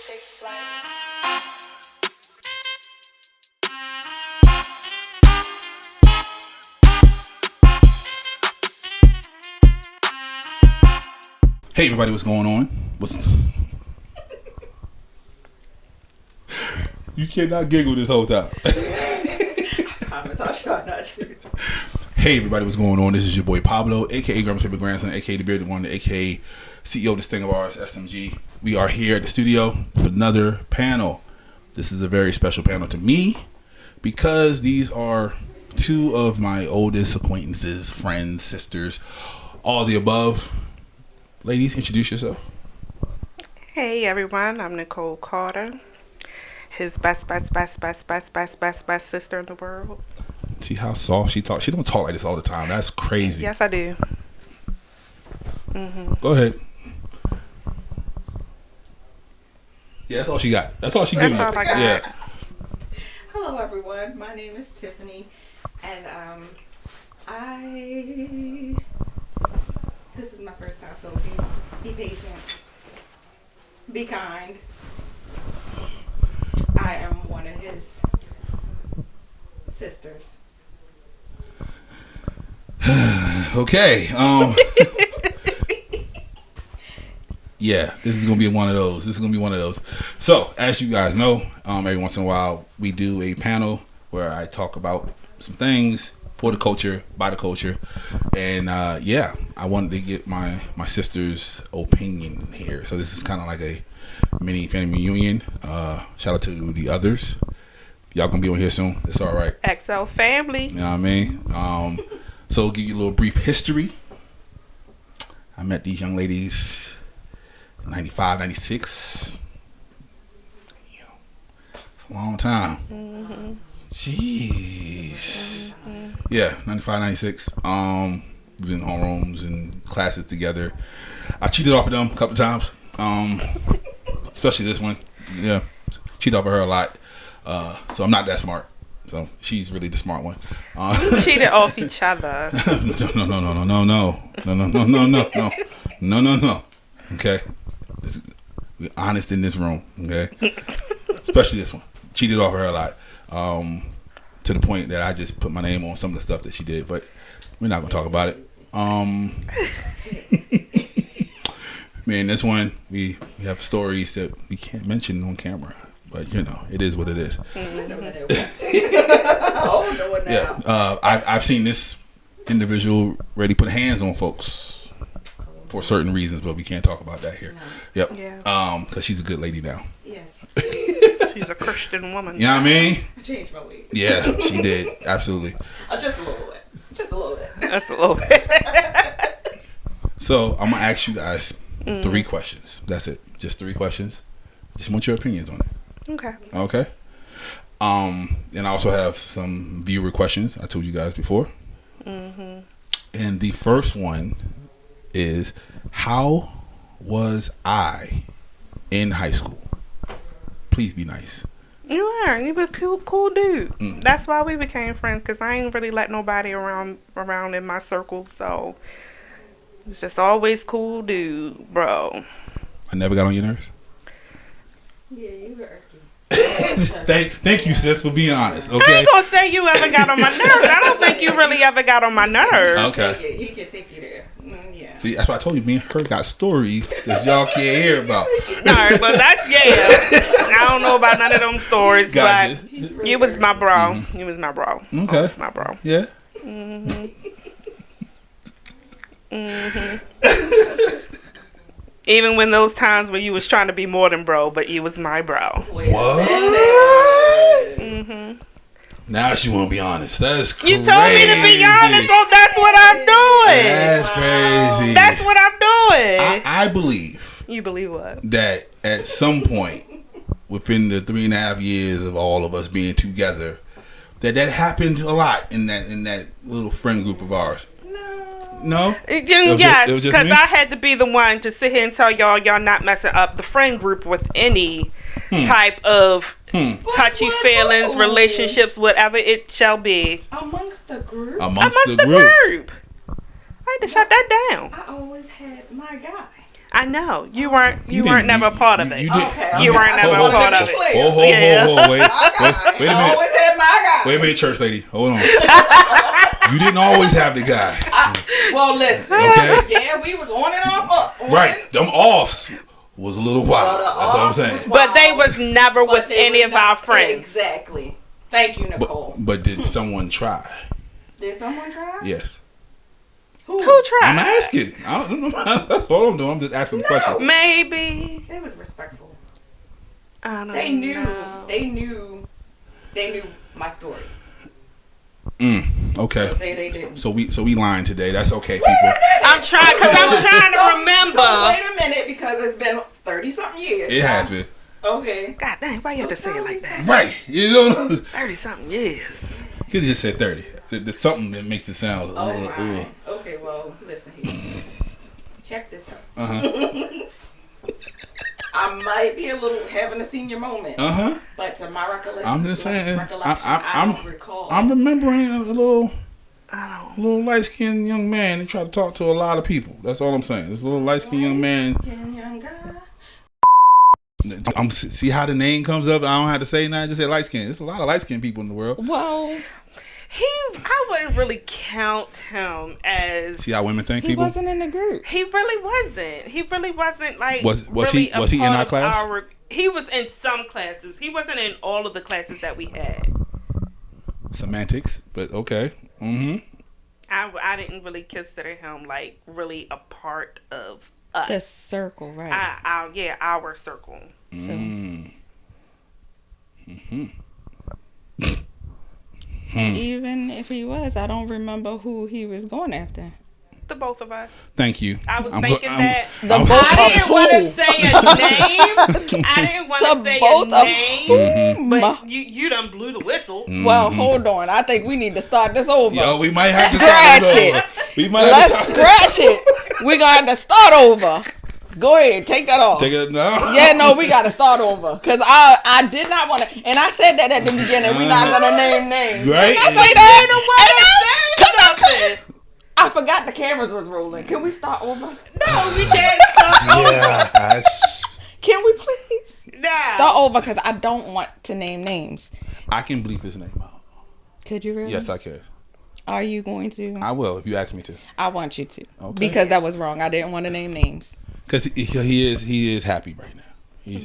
take flight. Hey everybody, what's going on? You cannot giggle this whole time. I promise I'll try not to. Hey everybody, what's going on? This is your boy Pablo, aka Grandma's favorite grandson, aka the bearded one, aka CEO of this thing of ours, SMG. We are here at the studio with another panel. This is a very special panel to me because these are two of my oldest acquaintances, friends, sisters, all the above. Ladies, introduce yourself. Hey everyone, I'm Nicole Carter, his best sister in the world. See how soft she talks? She don't talk like this all the time. That's crazy. Yes, I do. Go ahead. Yeah, that's all she got. That's all she giving That's you. all I got. Yeah. Hello everyone, my name is Tiffany, and this is my first time, so be patient, be kind. I am one of his sisters. Okay. Yeah, this is gonna be one of those. So, as you guys know, every once in a while we do a panel where I talk about some things for the culture, by the culture, and yeah, I wanted to get my sister's opinion here. So this is kind of like a mini family reunion. Shout out to the others. Y'all gonna be on here soon. It's all right. XL family. You know what I mean? So I'll give you a little brief history. I met these young ladies in 95, 96. Damn. It's a long time. Mm-hmm. Jeez. Yeah, 95, 96. We've been in homerooms and classes together. I cheated off of them a couple times. Especially this one. Yeah. Cheated off of her a lot. So I'm not that smart. So she's really the smart one. Cheated off each other. No. Okay, we're honest in this room. Okay, especially this one. Cheated off her a lot. To the point that I just put my name on some of the stuff that she did, but we're not gonna talk about it. Man, this one we have stories that we can't mention on camera. But you know, it is what it is. Oh no one now. Yeah, I've seen this individual ready put hands on folks for certain reasons, but we can't talk about that here. No. Yep. Yeah. Because she's a good lady now. Yes. She's a Christian woman. You know what I mean? I changed my ways. Yeah, she did. Absolutely. Just a little bit. Just a little bit. That's a little bit. So I'm gonna ask you guys 3 questions. That's it. Just 3 questions. Just want your opinions on it. Okay. Okay. And I also have some viewer questions. I told you guys before. Mm-hmm. And the first one is, how was I in high school? Please be nice. You were. You was a cool dude. That's why we became friends, because I ain't really let nobody around in my circle, so it was just always cool dude, bro. I never got on your nerves. Yeah, you were irky. Thank you, sis, for being honest. I Okay. ain't gonna say you ever got on my nerves. I don't think you really ever got on my nerves. Okay. He can take you there. Yeah. See, that's why I told you, me and her got stories that y'all can't hear about. No, but that's I don't know about none of them stories, Gotcha. but you was my bro. You was my bro. Okay. Always my bro. Yeah. Even when those times where you was trying to be more than bro, but you was my bro. What? Now she won't be honest. That's crazy. You told me to be honest, so that's what I'm doing. That's crazy. That's what I'm doing. I believe You believe what? that at some point within the 3.5 years of all of us being together, that happened a lot in that little friend group of ours. No? Yes, it was just because me? I had to be the one to sit here and tell y'all not messing up the friend group with any type of touchy feelings, relationships, whatever it shall be. Amongst the group? Amongst the group. I had to shut that down. I always had my guy. I know you weren't. You weren't never part of it. You Okay. You weren't never Hold on, part let of me it. clear. Wait a I minute. always had my guy. Wait a minute, church lady. Hold on. You didn't always have the guy. Well, listen. Okay. Yeah, we was on and off. Right. Them offs was a little wild. Well, the That's all I'm offs saying. was But they wild. was never with they any was of our not- friends. Exactly. Thank you, Nicole. But did someone try? Did someone try? Yes. Who tried? I'm asking. I don't know. That's all I'm doing. I'm just asking the question. Maybe. They was respectful. I don't They knew. know. They knew my story. Okay. So say they didn't. So we lying today. That's okay, people. I'm trying to remember. So wait a minute, because it's been 30-something years. It has been. Okay. God dang, why you have to say it like that? Right. You know. 30-something years. You could just said 30. There's something that makes it sound. Oh my. Okay, well, listen here. Check this out. I might be a little having a senior moment. But to my recollection, I'm just saying. I don't recall. I'm remembering a little I little light skinned young man. He tried to talk to a lot of people. That's all I'm saying. This little light skinned young man. Young guy. See how the name comes up. I don't have to say nothing. Just say light skin. There's a lot of light skinned people in the world. Well, I wouldn't really count him as. See how women think he people. wasn't in the group. He really wasn't. He really wasn't like. Was really he in part our of class? He was in some classes. He wasn't in all of the classes that we had. Semantics, but okay. I didn't really consider him like really a part of us. The circle, right? Our circle. So, even if he was, I don't remember who he was going after. The both of us. Thank you. I was thinking that. The both I of didn't want to who? say a name. I didn't want to say both a of name. whom? But you done blew the whistle. Well, hold on. I think we need to start this over. Yo, we might have to Scratch start it. over. We might Let's have to scratch it. We're going to have to start over. Go ahead. Take that off. Take it no. Yeah, no, we got to start over. Because I did not want to. And I said that at the beginning. We're not going to name names. Right? Didn't I say that? Because I couldn't. I forgot the cameras was rolling. Can we start over? No, we can't start over. Yeah. Can we please? No. Start over because I don't want to name names. I can bleep his name out. Could you really? Yes, I can. Are you going to? I will if you ask me to. I want you to. Okay. Because that was wrong. I didn't want to name names. Because he is happy right now. He's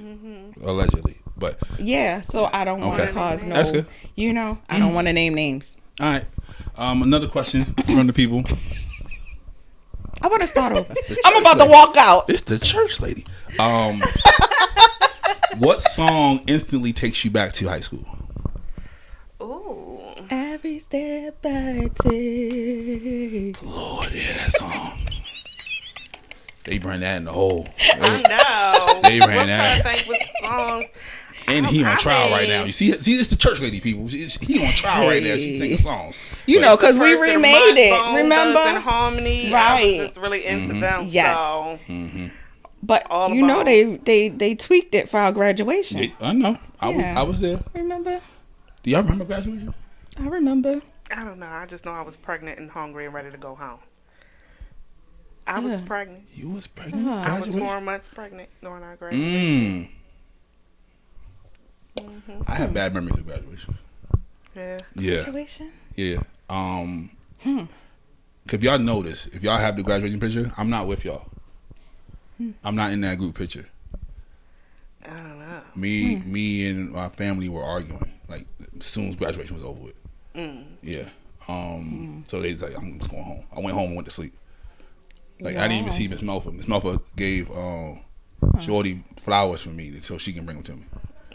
allegedly, but Yeah, so I don't want to Okay. cause no. That's good. You know, I don't want to name names. all right. Another question from the people. I want to start over. I'm about to walk out. It's the church lady. What song instantly takes you back to high school? Ooh. Every step I take. Lord, yeah, that song. They ran that in the hole. I know. They ran What that. I think with songs. And he on I trial mean- right now. You see, it's the church lady, people. He on trial right now. She's singing songs. You know, because we Person remade it. Mudbone, Remember? Doves and Harmony. I Right. was just really into them. Yes. So. But All you know, about. they tweaked it for our graduation. I know. Yeah. I was there. Remember? Do y'all remember graduation? I remember. I don't know. I just know I was pregnant and hungry and ready to go home. I was pregnant. You was pregnant? I was Graduation? 4 months pregnant during our graduation. I have bad memories of graduation. Yeah. Yeah. Graduation? Yeah. If y'all notice, if y'all have the graduation picture, I'm not with y'all. I'm not in that group picture. I don't know. Me and my family were arguing like as soon as graduation was over with. Yeah. So they was like, I'm just going home. I went home and went to sleep. Like I didn't even see Miss Melfa. Miss Melfa gave Shorty flowers for me so she can bring them to me.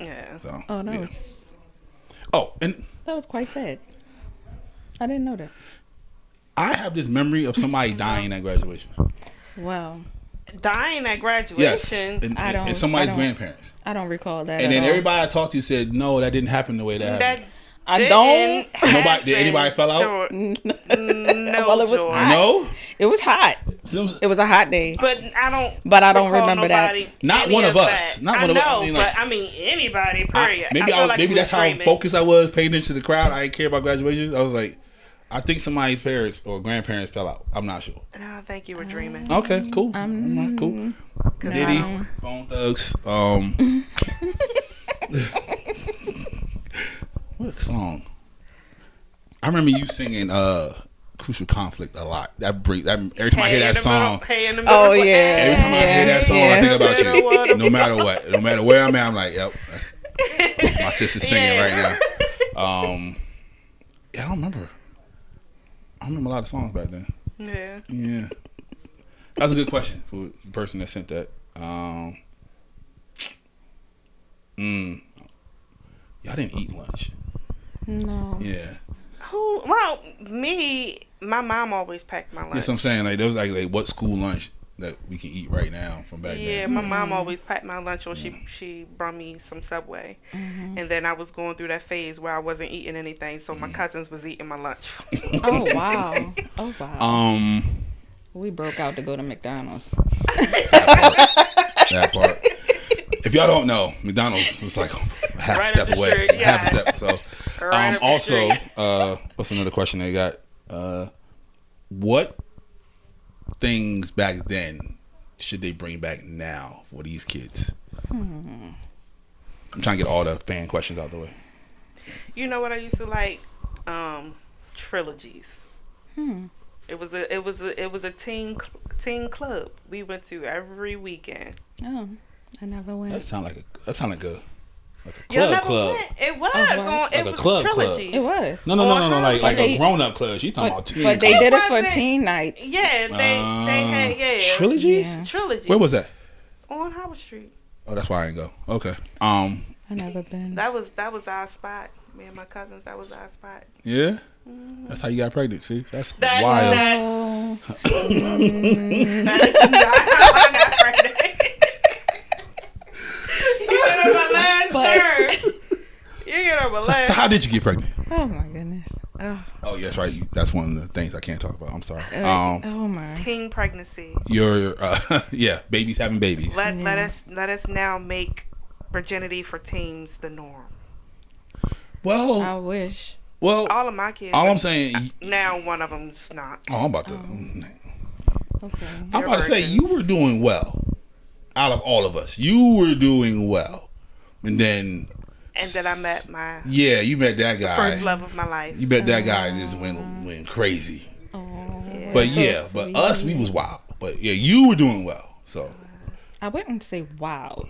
Yeah. So Oh, that yeah. was and that was quite sad. I didn't know that. I have this memory of somebody dying at graduation. Wow. Dying at Yes, graduation. and somebody's grandparents. I don't recall that. And then at all. everybody I talked to said, no, that didn't happen the way that happened. I didn't don't- Nobody- did anybody happen, fell out? No, Well, it was George. hot. No? It was hot. It was a hot day. But I don't. But I don't recall remember that. nobody- Not any one of us. that. Not I one of us. know, I mean, like- but I mean anybody. Period. Maybe feel like maybe we that's was how dreaming. focused I was, paying attention to the crowd. I didn't care about graduations. I was like, I think somebody's parents or grandparents fell out. I'm not sure. No, I think you were dreaming. Okay, cool. All right, cool. Diddy, Bone Thugs. What song? I remember you singing Crucial Conflict a lot. Every time I hear that song. Oh yeah. Every time I hear that song, I think about you. No matter what, no matter where I'm at, I'm like, yep. My sister's singing right now. Yeah, I don't remember. I remember a lot of songs back then. Yeah. Yeah. That was a good question for the person that sent that. Y'all didn't eat lunch. No. Yeah. Well, my mom always packed my lunch. That's what I'm saying. Like, there was like what school lunch that we can eat right now from back then. Yeah, my mom always packed my lunch, or she brought me some Subway. And then I was going through that phase where I wasn't eting anything, so my cousins was eating my lunch. Oh wow. Oh wow. We broke out to go to McDonald's. That part. If y'all don't know, McDonald's was like half a step away. Street, yeah. Half a step. So, Right up the also, street. what's another question they got? What things back then should they bring back now for these kids? I'm trying to get all the fan questions out the way. You know what I used to like? Trilogies. It was a teen club we went to every weekend. Oh, I never went. That sound like a Y'all club never club. went? It was what? on. Like It a was club club. trilogies. It was. No, like But a they- grown up club. She's talking about teen. But they club. did it for wasn't- teen nights. Yeah, they had trilogies. Yeah. trilogies. Where was that? On Howard Street. Oh, that's why I didn't go. Okay. I never been. That was our spot. Me and my cousins. That was our spot. Yeah. That's how you got pregnant. See, that's That, wild. That's not how I got pregnant. You get on my last nerve. You get on my So last. how did you get pregnant? Oh my goodness. Oh, yes, right. That's one of the things I can't talk about. I'm sorry. Oh my. Teen pregnancy. Your babies having babies. Let us now make virginity for teens the norm. Well, I wish. All of my kids. all I'm saying. Now one of them's not. Oh, I'm about to. Okay. I'm about to say you were doing well. Out of all of us, you were doing well, and then I met my you met that guy. first love of my life. You met that guy and just went crazy. Yeah. But That's but sweet. us, we was wild. But yeah, you were doing well. So I wouldn't say wow.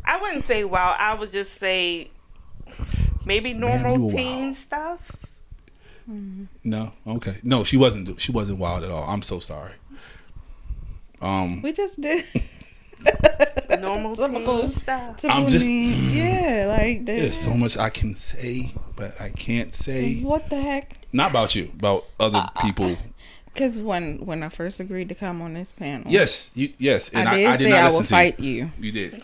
I wouldn't say wow. I would just say maybe normal you were teen wild. stuff. no, okay, no, she wasn't. She wasn't wild at all. I'm so sorry. We just did. Normal Typical. teen stuff. I'm just- yeah, like There's so much I can say, but I can't say. What the heck? Not about you, about other people. Because when I first agreed to come on this panel, Yes, yes, and I did I did say not I listen would to fight you. You did.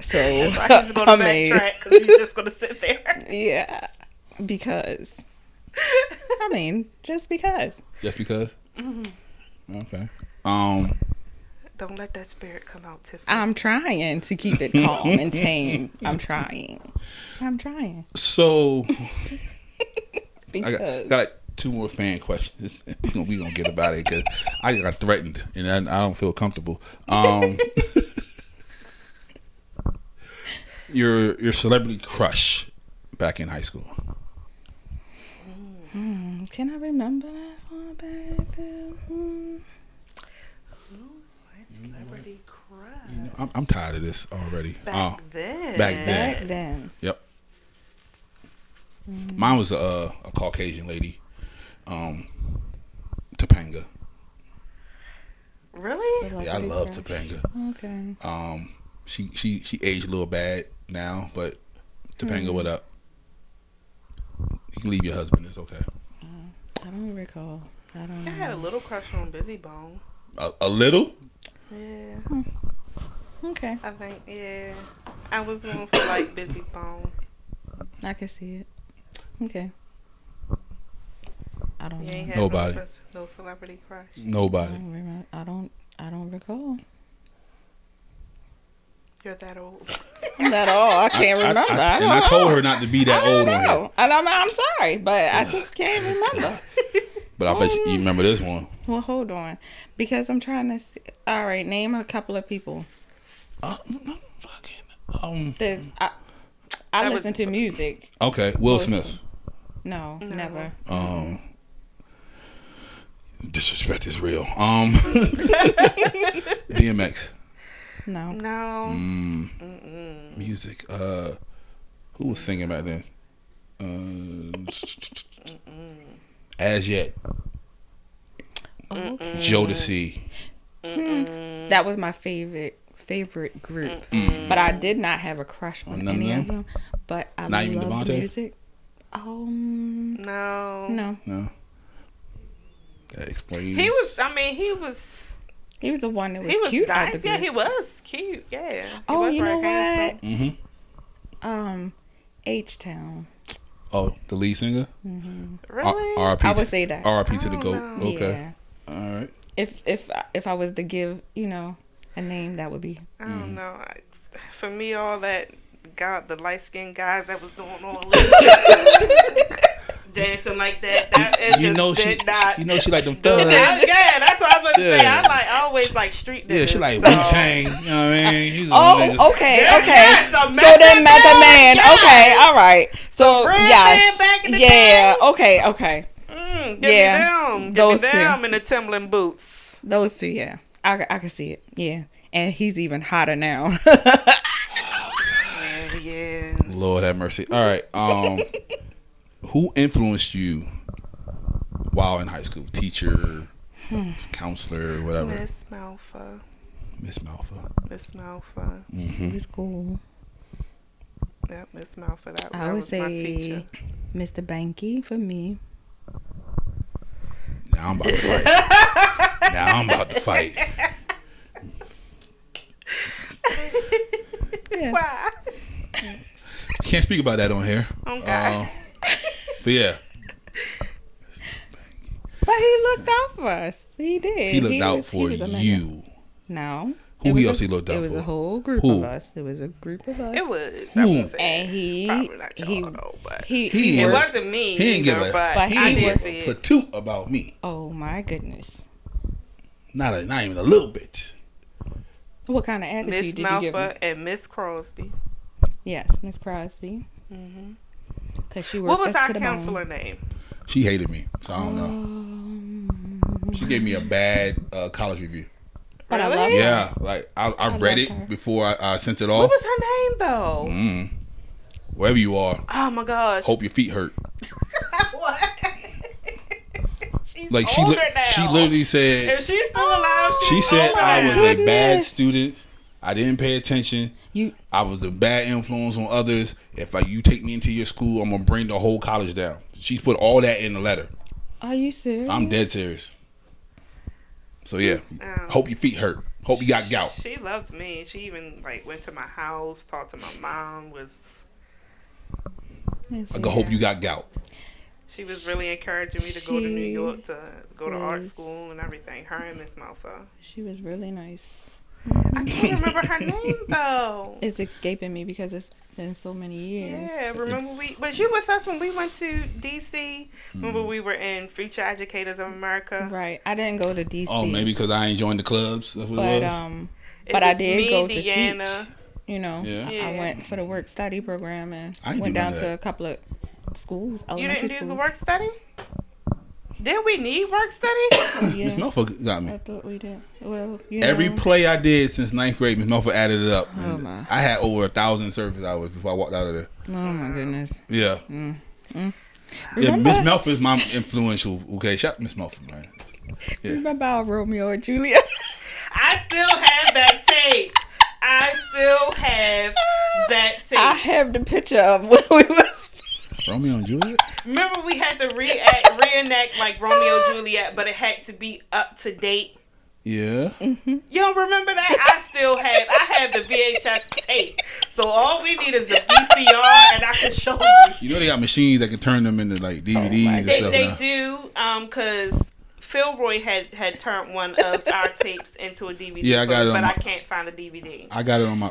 So He's going to I mean, backtrack because he's just going to sit there. yeah, because I mean, just because. Just because. Okay. Don't let that spirit come out, Tiffany. I'm trying to keep it calm and tame. I'm trying. So I Because got like 2 more fan questions. We gonna get about it because I got threatened and I don't feel comfortable. Your celebrity crush back in high school. can I remember that far back? Who's my celebrity crush? I'm tired of this already. Back then. Back Back then. Yep. Mine was a Caucasian lady, Topanga. Really? Yeah, I love Celebrity Topanga. Okay. She aged a little bad now, but Topanga, what up? You can leave your husband. It's okay. I don't recall. I don't I know. had a little crush on Busy Bone. A little? Yeah. Okay. I think, yeah. I was going for like Busy Bone. I can see it. Okay. I don't You know. ain't had Nobody. No celebrity crush. Nobody. I don't recall. You're that old. Not all. I can't remember. I And don't I told know. her not to be that I old don't on know. here. And I'm sorry, but I just can't remember. But I bet you remember this one. Well, hold on, because I'm trying to see. All right, name a couple of people. There's, I listen to music. Okay, Will Smith. No, never. Disrespect is real. DMX. No. Music. Who was singing back then? As Yet. Okay. Jodeci. That was my favorite group, but I did not have a crush on None any of of them. But I Not even love Devontae? music. No. No. That explains. He was the one that was, he was cute out nice. the Yeah, group. he was cute. Yeah. He Oh, was you know handsome. Mm-hmm. H-Town. Oh, the lead singer. Really? R.I.P. I would say that. R.I.P. to the Oh, GOAT. no. Okay. Yeah. All right. If I was to give, a name, that would be. I don't know. For me, all that the light skinned guys that was doing all dancing like that. She like them thugs. Yeah, that's what I was about to say. I always like street niggas. Yeah, she like so. Wu-Tang. You know what I mean? Okay. Yeah, So so then Method Man. yes. Okay, all right. So Red yes, Man back in the yeah. day. Okay. Give Yeah, me them. those Give me two. them in the Timberland boots. Those two, yeah. I can see it. Yeah, and he's even hotter now. Yeah. Lord have mercy. All right. Who influenced you while in high school? Teacher, counselor, whatever. Miss Malfa. Miss Malfa. He was cool. Yep, Miss Malfa. That I would was my teacher. say Mr. Banky for me. Now I'm about to fight. Yeah. Why? Can't speak about that on here. Okay. But yeah. But he looked out for us. He did. He looked out for was amazing. you. No. Who else he looked out for? for? It was a whole group Who? of us. It was a group of us. It was. Who? And Probably not y'all, though, but he it worked- wasn't me. He didn't give either, a but he I didn't did give see a it. patoot about me. Oh my goodness. Not even a little bit. What kind of attitude Miss did you give him? Malfa and Miss Crosby. Yes, Miss Crosby. Cause she worked What was us our to the counselor bone. name? She hated me, so I don't know. She gave me a bad college review. But I Really? love her. Yeah, like I read loved it her. before I sent it What off. was her name though? Wherever you are, Oh my gosh. hope your feet hurt. What? She's Like older now. she literally said. If she's still alive, She she's said older I was now. a bad student. I didn't pay attention. You I was a bad influence on others. If you take me into your school, I'm gonna bring the whole college down. She put all that in the letter. are you serious? I'm dead serious. So yeah, Oh. hope your feet hurt. Hope you got gout. She loved me. She even went to my house, talked to my mom. I go, hope you got gout. She was really encouraging me to go to New She York to go to art was- school and everything. Her and Miss Malfa. She was really nice. I can't remember her name though. It's escaping me because it's been so many years. Yeah, remember was you with us when we went to DC? Remember we were in Future Educators of America? Right. I didn't go to DC. Oh, maybe because I ain't joined the clubs. That's what it But was. It but I was did me, go to Deanna. teach. You know, Yeah. I Yeah. went for the work study program and I ain't went do none down of to that. a couple of schools. You Elementary didn't do schools. the work study? Did we need work study? Yeah, Miss Melfa got me. I thought we did. Well, Every know. play I did since 9th grade, Miss Melfa added it up. Oh, And my. I had over 1,000 service hours before I walked out of there. Oh my goodness. Yeah. Mm. Yeah, Remember- Miss Melfa is my influential. Okay, shout out Miss Melfa, man. Yeah. Remember our Romeo and Juliet? I still have that tape. I still have that tape. I have the picture of when we was. Romeo and Juliet? Remember we had to reenact like Romeo and Juliet, but it had to be up to date. Yeah. You don't remember that? I have the VHS tape. So all we need is the VCR, and I can show you. You know they got machines that can turn them into like DVDs and They, stuff they now. do, because Philroy had turned one of our tapes into a DVD. Yeah, I got it on but my- I can't find the DVD. I got it on my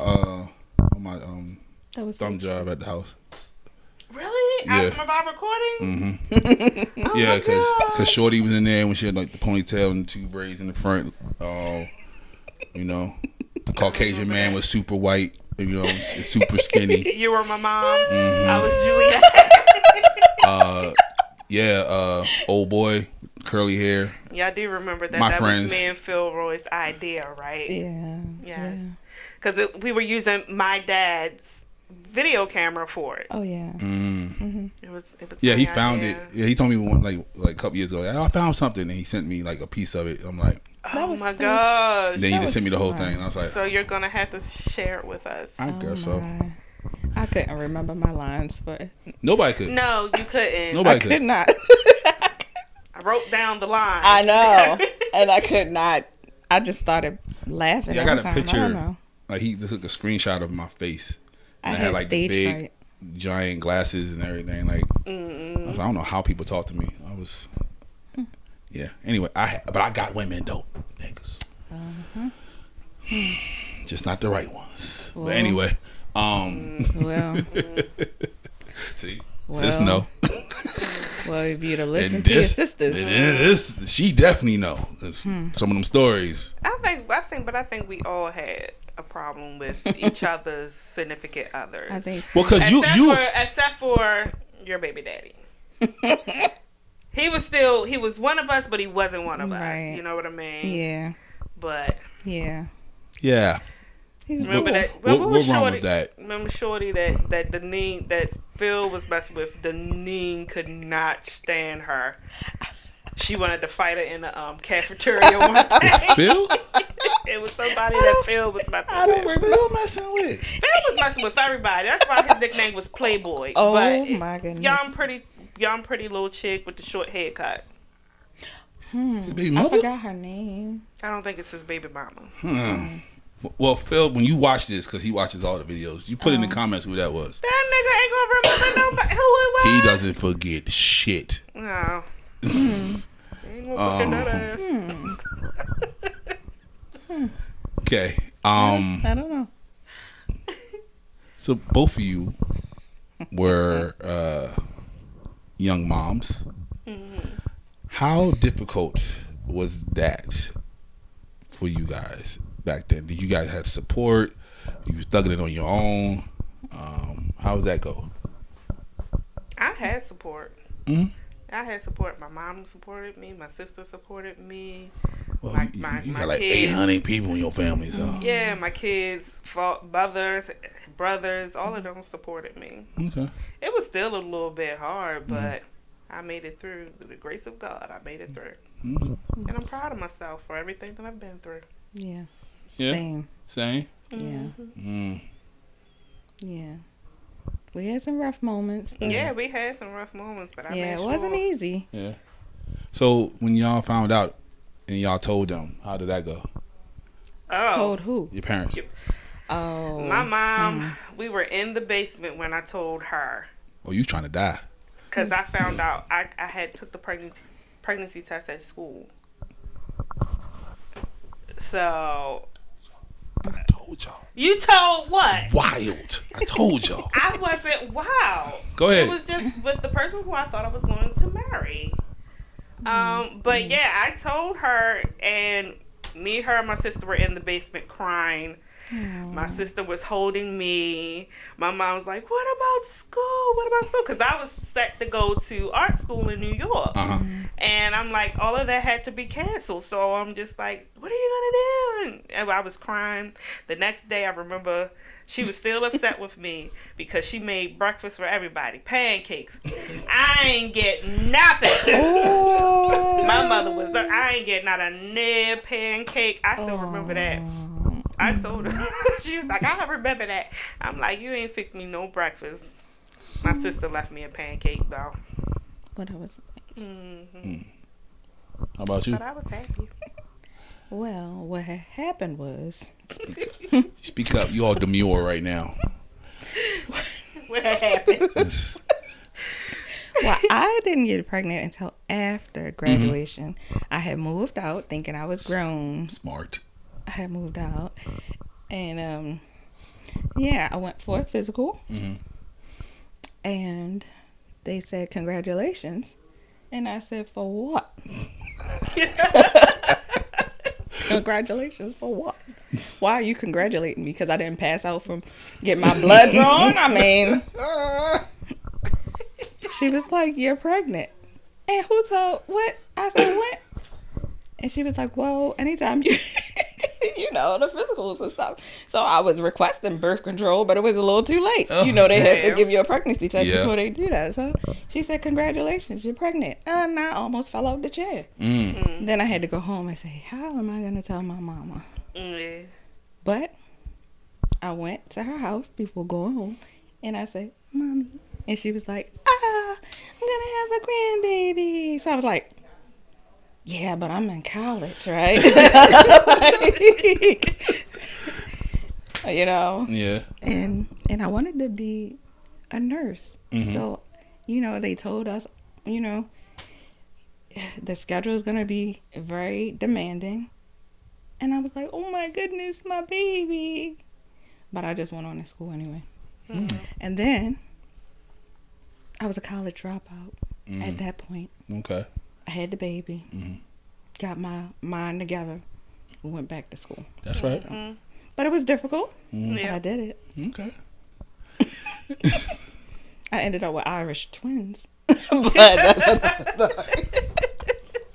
That was thumb drive at the house. Really? Yeah. Some of our recordings? Mm-hmm. Oh Yeah, my God. because Shorty was in there when she had like the ponytail and the 2 braids in the front. You know, the Caucasian man was super white. You know, super skinny. You were my mom. Mm-hmm. I was Juliet. Old boy, curly hair. Yeah, I do remember that. My That friends. was me and Phil Roy's idea, right? Yeah. Yes. Because we were using my dad's video camera for it. Oh yeah. It was. Yeah, my he found idea. it. Yeah, he told me like a couple years ago. I found something, and he sent me like a piece of it. I'm like, Oh my gosh. then he That just sent me the was whole smart. thing, and I was like, So you're gonna have to share it with us. I guess so. My. I couldn't remember my lines, but Nobody could. No, you couldn't. Nobody I could not. I wrote down the lines. I know, and I could not. I just started laughing. Yeah, I every got a time. I picture. don't know. Like he just took a screenshot of my face. I And had like the stage big, fright. giant glasses and everything. Like I was like, I don't know how people talk to me. I was, yeah. Anyway, but I got women though, niggas. Just not the right ones. Well. But anyway, Well, see, Well. sis know. well, if you'd have listened And to your sisters, this, she definitely know. 'Cause some of them stories. I think we all had a problem with each other's significant others. I think. Well, because except for your baby daddy. He was one of us, but he wasn't one of Right. us. You know what I mean? Yeah, But yeah. yeah. He was remember cool. that. What Remember wrong Shorty, with that? Remember Shorty that Deneen that Phil was messing with. Deneen could not stand her. She wanted to fight her in the cafeteria one day. Phil? It was somebody that Phil was messing I don't with. Phil messing with? Phil was messing with everybody. That's why his nickname was Playboy. Oh but my goodness. young pretty little chick with the short haircut. His baby I mother? forgot her name. I don't think it's his baby mama. Well, Phil, when you watch this, because he watches all the videos, you put in the comments who that was. That nigga ain't gonna remember nobody who it was. He doesn't forget shit. No. He ain't gonna forget that ass. Okay. I don't know. So both of you were young moms. How difficult was that for you guys back then? Did you guys have support? You was thugging it on your own? How did that go? I had support. Mhm. I had support. My mom supported me. My sister supported me. Well, My you got like kids. 800 people in your family, so. Yeah, my kids, brothers, all of them supported me. Okay. It was still a little bit hard, but I made it through. Through the grace of God, I made it through. Mhm. And I'm proud of myself for everything that I've been through. Yeah. Yeah. Same. Same? Yeah. Mm. Yeah. We had some rough moments. But Yeah, we had some rough moments, but I yeah, made it sure. wasn't easy. Yeah. So when y'all found out and y'all told them, how did that go? Oh, Told who? Your parents? Oh. my mom. We were in the basement when I told her. Oh, you trying to die? Because I found out I had took the pregnancy test at school. So I told y'all. you told what? Wild. I told y'all. I wasn't wild. Go ahead. It was just with the person who I thought I was going to marry. But yeah, I told her, and me, her, and my sister were in the basement crying. My sister was holding me. My mom was like, "What about school? What about school?" Because I was set to go to art school in New York. Uh-huh. And I'm like, all of that had to be canceled. So I'm just like, what are you going to do? And I was crying. The next day, I remember she was still upset with me because she made breakfast for everybody. Pancakes. I ain't get nothing. My mother was up. I ain't get not a nib pancake. I still remember that. I told her. She was like, I remember that. I'm like, you ain't fixed me no breakfast. My sister left me a pancake, though. But it was nice. How about you? But I was happy. Well, what had happened was Speak up. You all demure right now. What happened? well, I didn't get pregnant until after graduation. I had moved out thinking I was grown. Smart. I had moved out. And yeah, I went for a physical. And they said, congratulations. And I said, for what? Congratulations for what? Why are you congratulating me? Because I didn't pass out from getting my blood drawn? I mean, she was like, you're pregnant. And who told, what? I said, what? And she was like, well, anytime you, you know, the physicals and stuff. So I was requesting birth control, but it was a little too late. You know, they have to give you a pregnancy test before they do that. So she said, congratulations, you're pregnant. And I almost fell out the chair. Then I had to go home and say, how am I going to tell my mama? But I went to her house before going home, and I said, Mommy. And she was like, I'm going to have a grandbaby. So I was like, yeah, but I'm in college, right? You know? Yeah. And I wanted to be a nurse. So, you know, they told us, you know, the schedule is going to be very demanding. And I was like, oh my goodness, my baby. But I just went on to school anyway. And then I was a college dropout at that point. Okay. I had the baby, got my mind together, and went back to school. That's right. But it was difficult, but I did it. Okay. I ended up with Irish twins. But that's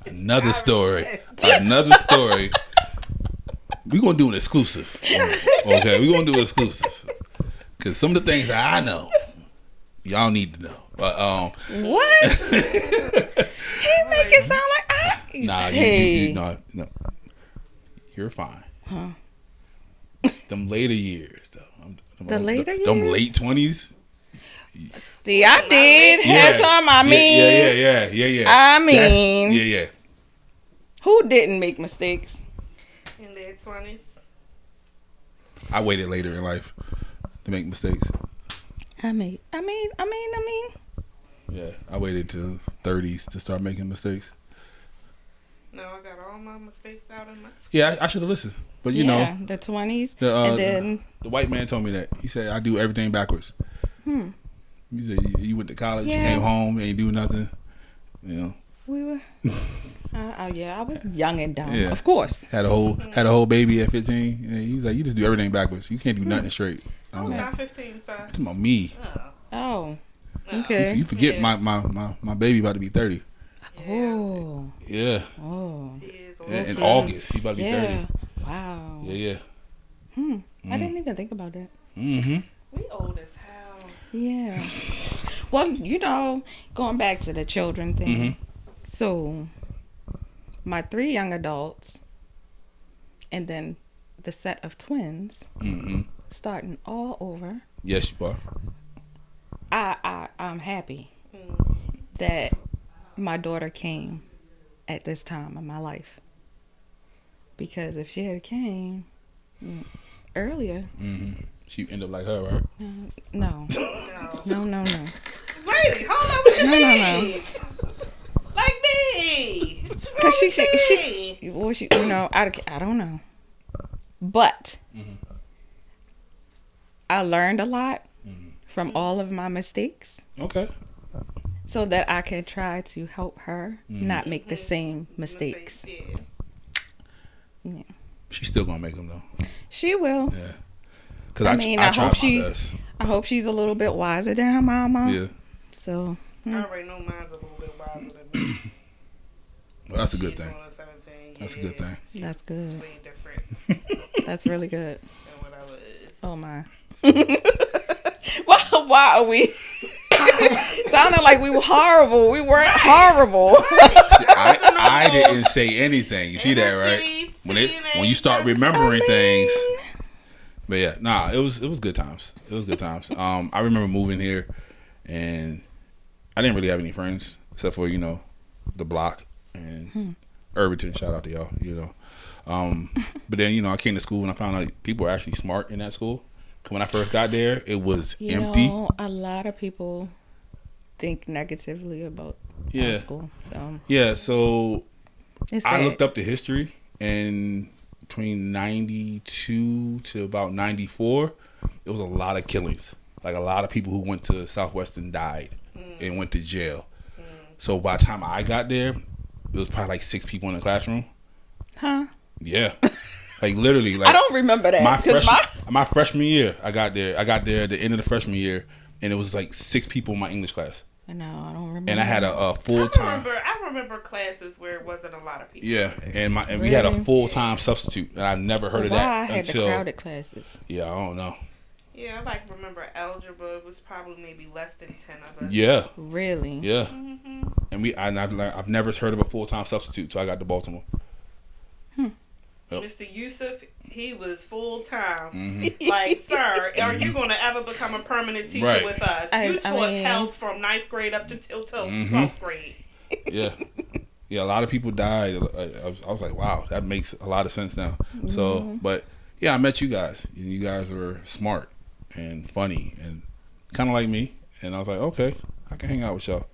Another story. Another story. We're going to do an exclusive. Okay, we're going to do an exclusive. Because some of the things that I know, y'all need to know. But what? He make it sound like I. Nah, hey. no. You're fine. Them later years, though. The later years? Them late 20s. See, I did have some. I mean, yeah. I mean, yeah. Who didn't make mistakes? In their 20s. I waited later in life to make mistakes. I mean. Yeah, I waited to 30s to start making mistakes. No, I got all my mistakes out in my 20s. Yeah, I should have listened. But you know, the 20s, and then the white man told me that. He said I do everything backwards. He said you went to college, you came home, ain't do nothing. You know, we were. I was young and dumb. Yeah. Of course. Had a whole baby at 15. And he's like, you just do everything backwards. You can't do nothing straight. I was I'm like, not 15, so. talking about me. Oh. No. Okay. You forget my baby about to be 30. Oh. Yeah. Oh. He is Yeah, in Okay. August, he about to be 30. Wow. Yeah. I didn't even think about that. Mm-hmm. We old as hell. Yeah. Well, you know, going back to the children thing. So, my 3 young adults, and then the set of twins, starting all over. Yes, you are. I'm happy that my daughter came at this time of my life. Because if she had came earlier, She end up like her, right? no. No. Wait, hold on. What you mean? No. Like me. Because she, you know, I don't know. But I learned a lot from all of my mistakes. Okay. So that I can try to help her not make the same mistakes. Yeah. She's still gonna make them though. She will. Yeah. Cause I tried my best. I hope she's a little bit wiser than her mama. Yeah. So. I already know mine's a little bit wiser than me. Well, that's a good She's thing. only 17. That's a good thing. That's good. It's way different That's really good. than what I was. Oh my. Why are we sounding like we were horrible? We weren't horrible. I didn't say anything. You see that, right? When you start remembering things. But yeah, nah, it was good times. It was good times. I remember moving here, and I didn't really have any friends except for the block and Irvington. Shout out to y'all, But then I came to school and I found out people were actually smart in that school. When I first got there, it was empty. A lot of people think negatively about school. So So it's I sad. looked up the history, and between 92 to about 94, it was a lot of killings. Like a lot of people who went to Southwestern died and went to jail. So by the time I got there, it was probably like 6 people in the classroom. Huh? Yeah. Like literally, like I don't remember that. my freshman year, I got there at the end of the freshman year, and it was like 6 people in my English class. No, I don't remember. And I had a full time. I remember classes where it wasn't a lot of people. Yeah, and we had a full time substitute, and I've never heard of that I had until the crowded classes. Yeah, I don't know. Yeah, I remember algebra. It was probably maybe less than 10 of us. Yeah, Really? yeah. And I've never heard of a full time substitute, so I got to Baltimore. Yep. Mr. Yusuf, he was full time. Like, sir, are you going to ever become a permanent teacher with us? You taught health from 9th grade up to 12th grade. Yeah. Yeah, a lot of people died. I was like, wow, that makes a lot of sense now. So, but yeah, I met you guys. You guys were smart and funny and kind of like me. And I was like, okay, I can hang out with y'all.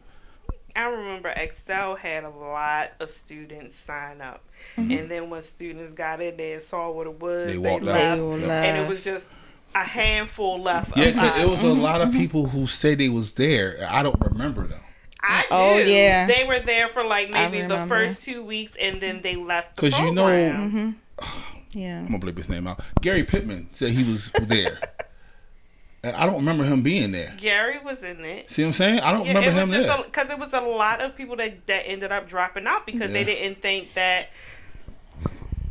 I remember Excel had a lot of students sign up. And then when students got in there and saw what it was, they left. And it was just a handful left. Yeah, because it was a lot of people who said they was there. I don't remember them. I do. Oh, yeah. They were there for like maybe the first 2 weeks, and then they left the Because you know, yeah, I'm going to bleep his name out. Gary Pittman said he was there. And I don't remember him being there. Gary was in it. See what I'm saying? I don't remember him there. Because it was a lot of people that ended up dropping out because they didn't think that.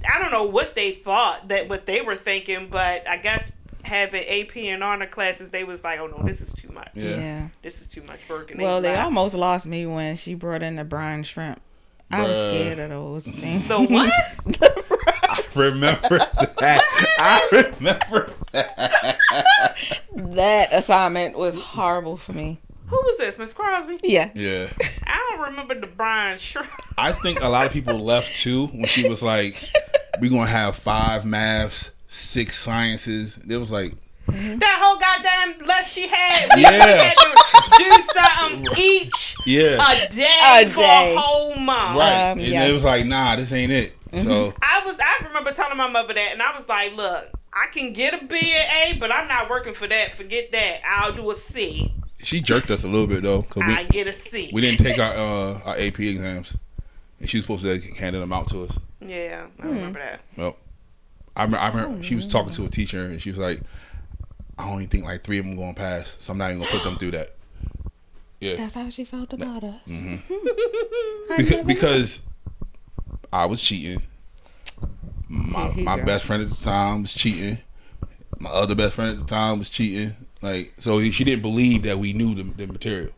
I don't know what they thought, what they were thinking, but I guess having AP and honor classes, they was like, oh no, this is too much. Yeah. This is too much work. And well, they almost lost me when she brought in the brine shrimp. I was scared of those things. The what? I remember that. That assignment was horrible for me. Who was this, Miss Crosby? Yes. Yeah. I don't remember the brine shrimp. I think a lot of people left too when she was like, we're going to have 5 maths, 6 sciences. It was like. That whole goddamn list she had. We had to do something each a day for a whole month. Right. And it was like, nah, this ain't it. So I remember telling my mother that, and I was like, look, I can get a B and A, but I'm not working for that. Forget that. I'll do a C. She jerked us a little bit though. I get a C. We didn't take our AP exams, and she was supposed to hand them out to us. Yeah, I remember that. Well, I remember she was talking to a teacher, and she was like, I only think like 3 of them going to pass, so I'm not even going to put them through that. Yeah. That's how she felt about us. Because I was cheating. My best friend at the time was cheating. My other best friend at the time was cheating. Like, so she didn't believe that we knew the material.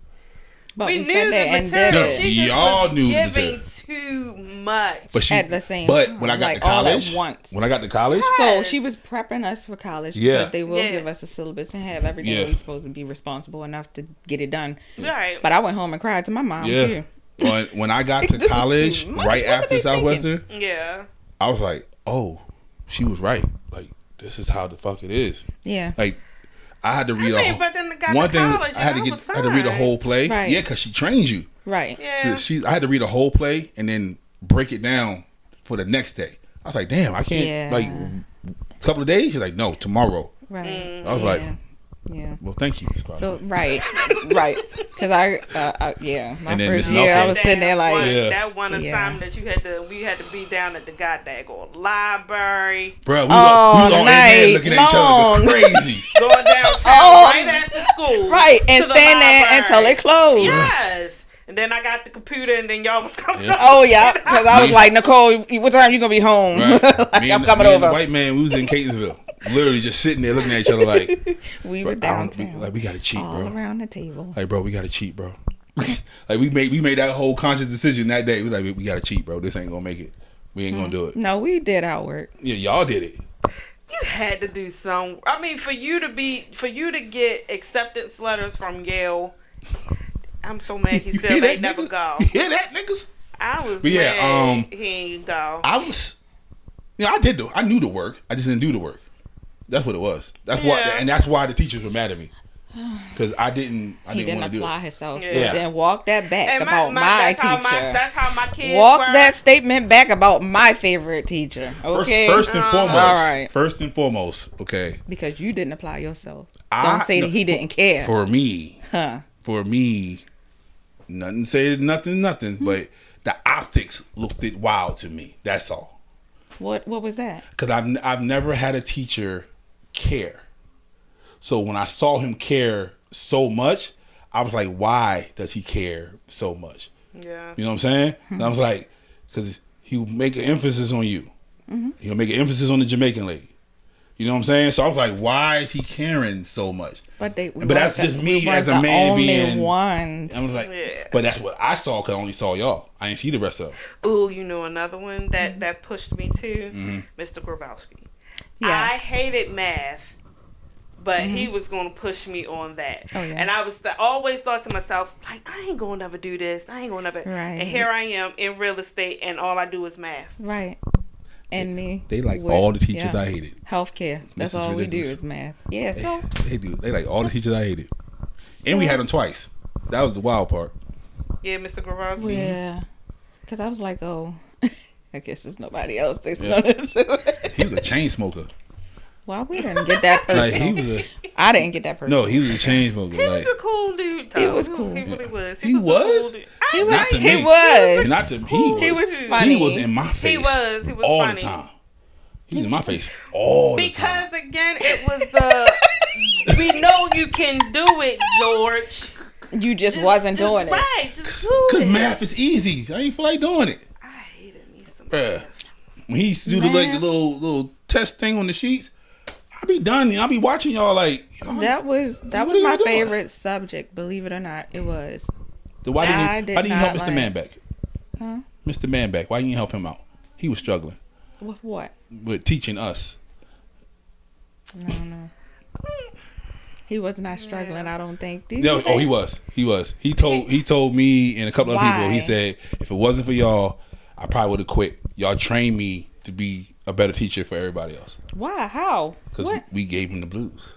But we knew the material. She y'all knew the material. Giving too much. But at the same time. But when I got to college, so she was prepping us for college because they will give us a syllabus and have everything we're supposed to be responsible enough to get it done. Right. But I went home and cried to my mom too. But when I got to college, right after Southwestern, I was like, oh, she was right. Like, this is how the fuck it is. Yeah. Like, I had to read I had to read a whole play. Right. Yeah, because she trains you. Right. Yeah. I had to read a whole play and then break it down for the next day. I was like, damn, I can't like a couple of days. She's like, no, tomorrow. Right. I was like, yeah. Well, thank you, Ms. Clark. So right. Because my first year I was sitting there like that one assignment that we had to be down at the goddamn library. Bro, we was all in there looking at each other crazy. Going downtown right after school. Right, and stand there until it closed. Yes. And then I got the computer, and then y'all was coming. Yeah. Oh yeah, because I was like, Nicole, what time you gonna be home? Right. Like, I'm coming over. The white man, we was in Catonsville, literally just sitting there looking at each other like we were downtown. Like we gotta cheat, all bro. Around the table. Like, bro, we gotta cheat, bro. Like we made that whole conscious decision that day. We like, we gotta cheat, bro. This ain't gonna make it. We ain't gonna do it. No, we did our work. Yeah, y'all did it. You had to do some. I mean, for you to get acceptance letters from Yale. I'm so mad he still ain't never go. You hear that, niggas? I was mad he ain't go. I knew the work. I just didn't do the work. That's what it was. That's why the teachers were mad at me. Because I didn't want to do it. He didn't apply himself. So then walk that back about my teacher. That's how my kids walk that statement back about my favorite teacher. Okay. First and foremost. All right. First and foremost. Okay. Because you didn't apply yourself. Don't say that he didn't care. For me. Huh. for me, nothing, but the optics looked it wild to me. That's all. What was that? Because I've never had a teacher care. So when I saw him care so much, I was like, why does he care so much? Yeah. You know what I'm saying? And I was like, because he'll make an emphasis on you. He'll make an emphasis on the Jamaican lady. You know what I'm saying? So I was like, why is he caring so much? But that's just me as a man only being. ones. I was like, Yeah. but that's what I saw because I only saw y'all. I didn't see the rest of them. Ooh, you know another one that pushed me too? Mr. Grabowski. Yes. I hated math, but he was going to push me on that. Oh, yeah. And I always thought to myself, like, I ain't going to never do this. I ain't going to never. Right. And here I am in real estate, and all I do is math. Right. And me. They like all the teachers I hated. Healthcare. That's is all we do ridiculous. is math. Yeah, so. They do. They like all the teachers I hated. And we had them twice. That was the wild part. Yeah, Mr. Grabowski. Yeah. Because I was like, oh, I guess there's nobody else that's going to do it. He was a chain smoker. Well, we didn't get that person. Like he was I didn't get that person. no, he was a chain smoker. He Like was a cool dude, Tom. He was cool. He really was. He a was? cool dude. He was. Not to me. He was. not to He was funny. He was in my face. He was all funny. the time. He was in my face all the time. Because again, it was the we know you can do it, George. You just wasn't doing it. Right, just do Because it. math is easy. I ain't feel like doing it. I hated me some Bruh. math. When he used to do the Math. little test thing on the sheets, I'll be done and I'll be watching y'all like That was What my are you doing? favorite subject, believe it or not. It was. why I didn't you did help not Mr. like- Manback? Huh? Mr. Manback, why didn't you help him out? He was struggling With what? with teaching us. No. He was not struggling, I don't think. Do you No, think? he was. He told me and a couple of people. He Why? said if it wasn't for y'all, I probably would have quit. Y'all trained me to be a better teacher for everybody else Why? How? because What? we gave him the blues.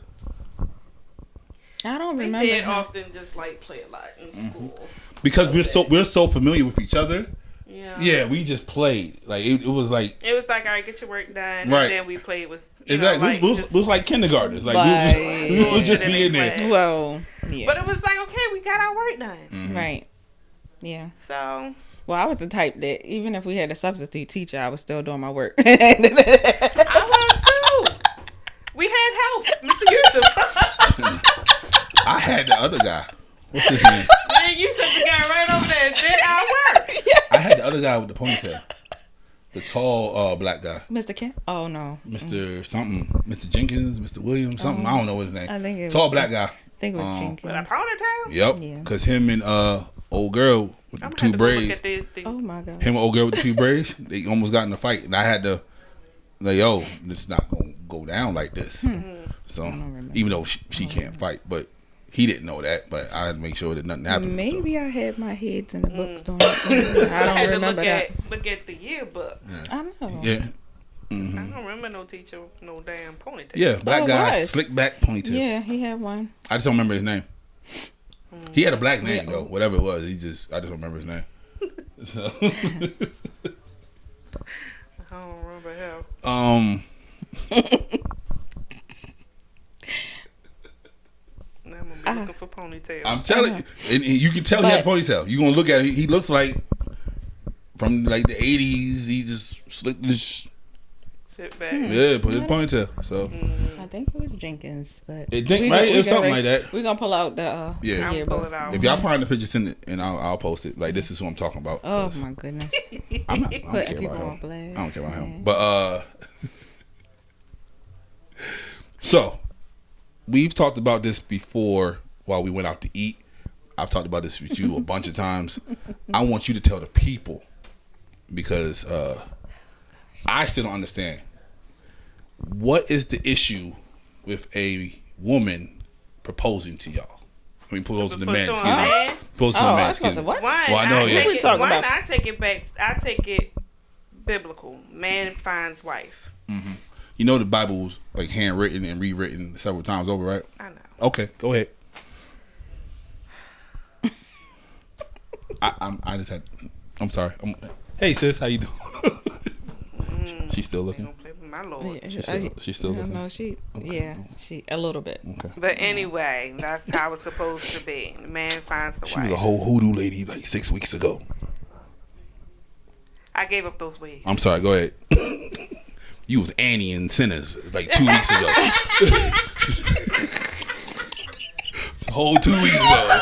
I don't We remember. did how- often just like play a lot in school. Because we're so familiar with each other. Yeah. Yeah, we just played. Like it was like It was like, all right, get your work done, Right. and then we played with. You exactly. know, like, we just- was like kindergartners. Like Right. we was just Yeah. be in there. Well, yeah. But it was like, okay, we got our work done. Mm-hmm. Right. Yeah. So Well, I was the type that even if we had a substitute teacher, I was still doing my work. I was too. We had help, Mr. Yusuf. I had the other guy. What's his name? Man, you sent the guy right over there and did our work. I had the other guy with the ponytail. The tall black guy. Mr. Kent? Oh, no. Mr. something. Mr. Jenkins, Mr. Williams, something. I don't know his name. I think it Tall was black guy. I think it was With a Jenkins. ponytail. Yep. Yeah. Because him and old girl with the I'm gonna two have to go look braids. at the Oh, my God. Him and old girl with the two braids. They almost got in a fight. And I had to, like, yo, this is not going to go down like this. So, remember. even though she can't fight. But he didn't know that. But I had to make sure that nothing happened. Maybe I had my heads in the books doing it. I I don't had to remember that. look at the yearbook. I know. So, yeah. I don't remember no teacher with no damn ponytail. Yeah, black Oh, it guy, was. slick back ponytail. Yeah, he had one. I just don't remember his name. He had a black name though, whatever it was. I just don't remember his name. So, I don't remember him. Now I'm gonna be looking for ponytail. I'm telling you, and you can tell he has a ponytail. You gonna look at it. He looks like from like the '80s. He just slicked this. Sit back. Yeah, put his ponytail. So I think it was Jenkins, but It think- right? It was something like that. We're gonna pull out the Yeah. I'll yearbook. pull it out. if y'all find the picture, send it, and I'll post it. Like this is who I'm talking about. Oh 'cause my goodness! I'm not, I don't Putting care people about on him. blast. I don't care about him. Yeah. But so we've talked about this before while we went out to eat. I've talked about this with you a bunch of times. I want you to tell the people because I still don't understand. What is the issue with a woman proposing to y'all? I mean, proposing to Put man. you on Excuse me. man? Proposing Oh, to I man. was gonna Excuse say me. what? One, Well, I know, yeah. What we talking one, about? I take it back. I take it biblical. Man finds wife. You know the Bible's like handwritten and rewritten several times over, right? I know. Okay, go ahead. I just had. I'm sorry. Hey sis, how you doing? She's still They looking. gonna play with My lord. She's still looking. No, she a little bit. Okay. But anyway, that's how it's supposed to be. The man finds the She wife. was a whole hoodoo lady like 6 weeks ago. I gave up those wigs. I'm sorry. Go ahead. You was Annie in Sinners like 2 weeks ago. A whole 2 weeks ago.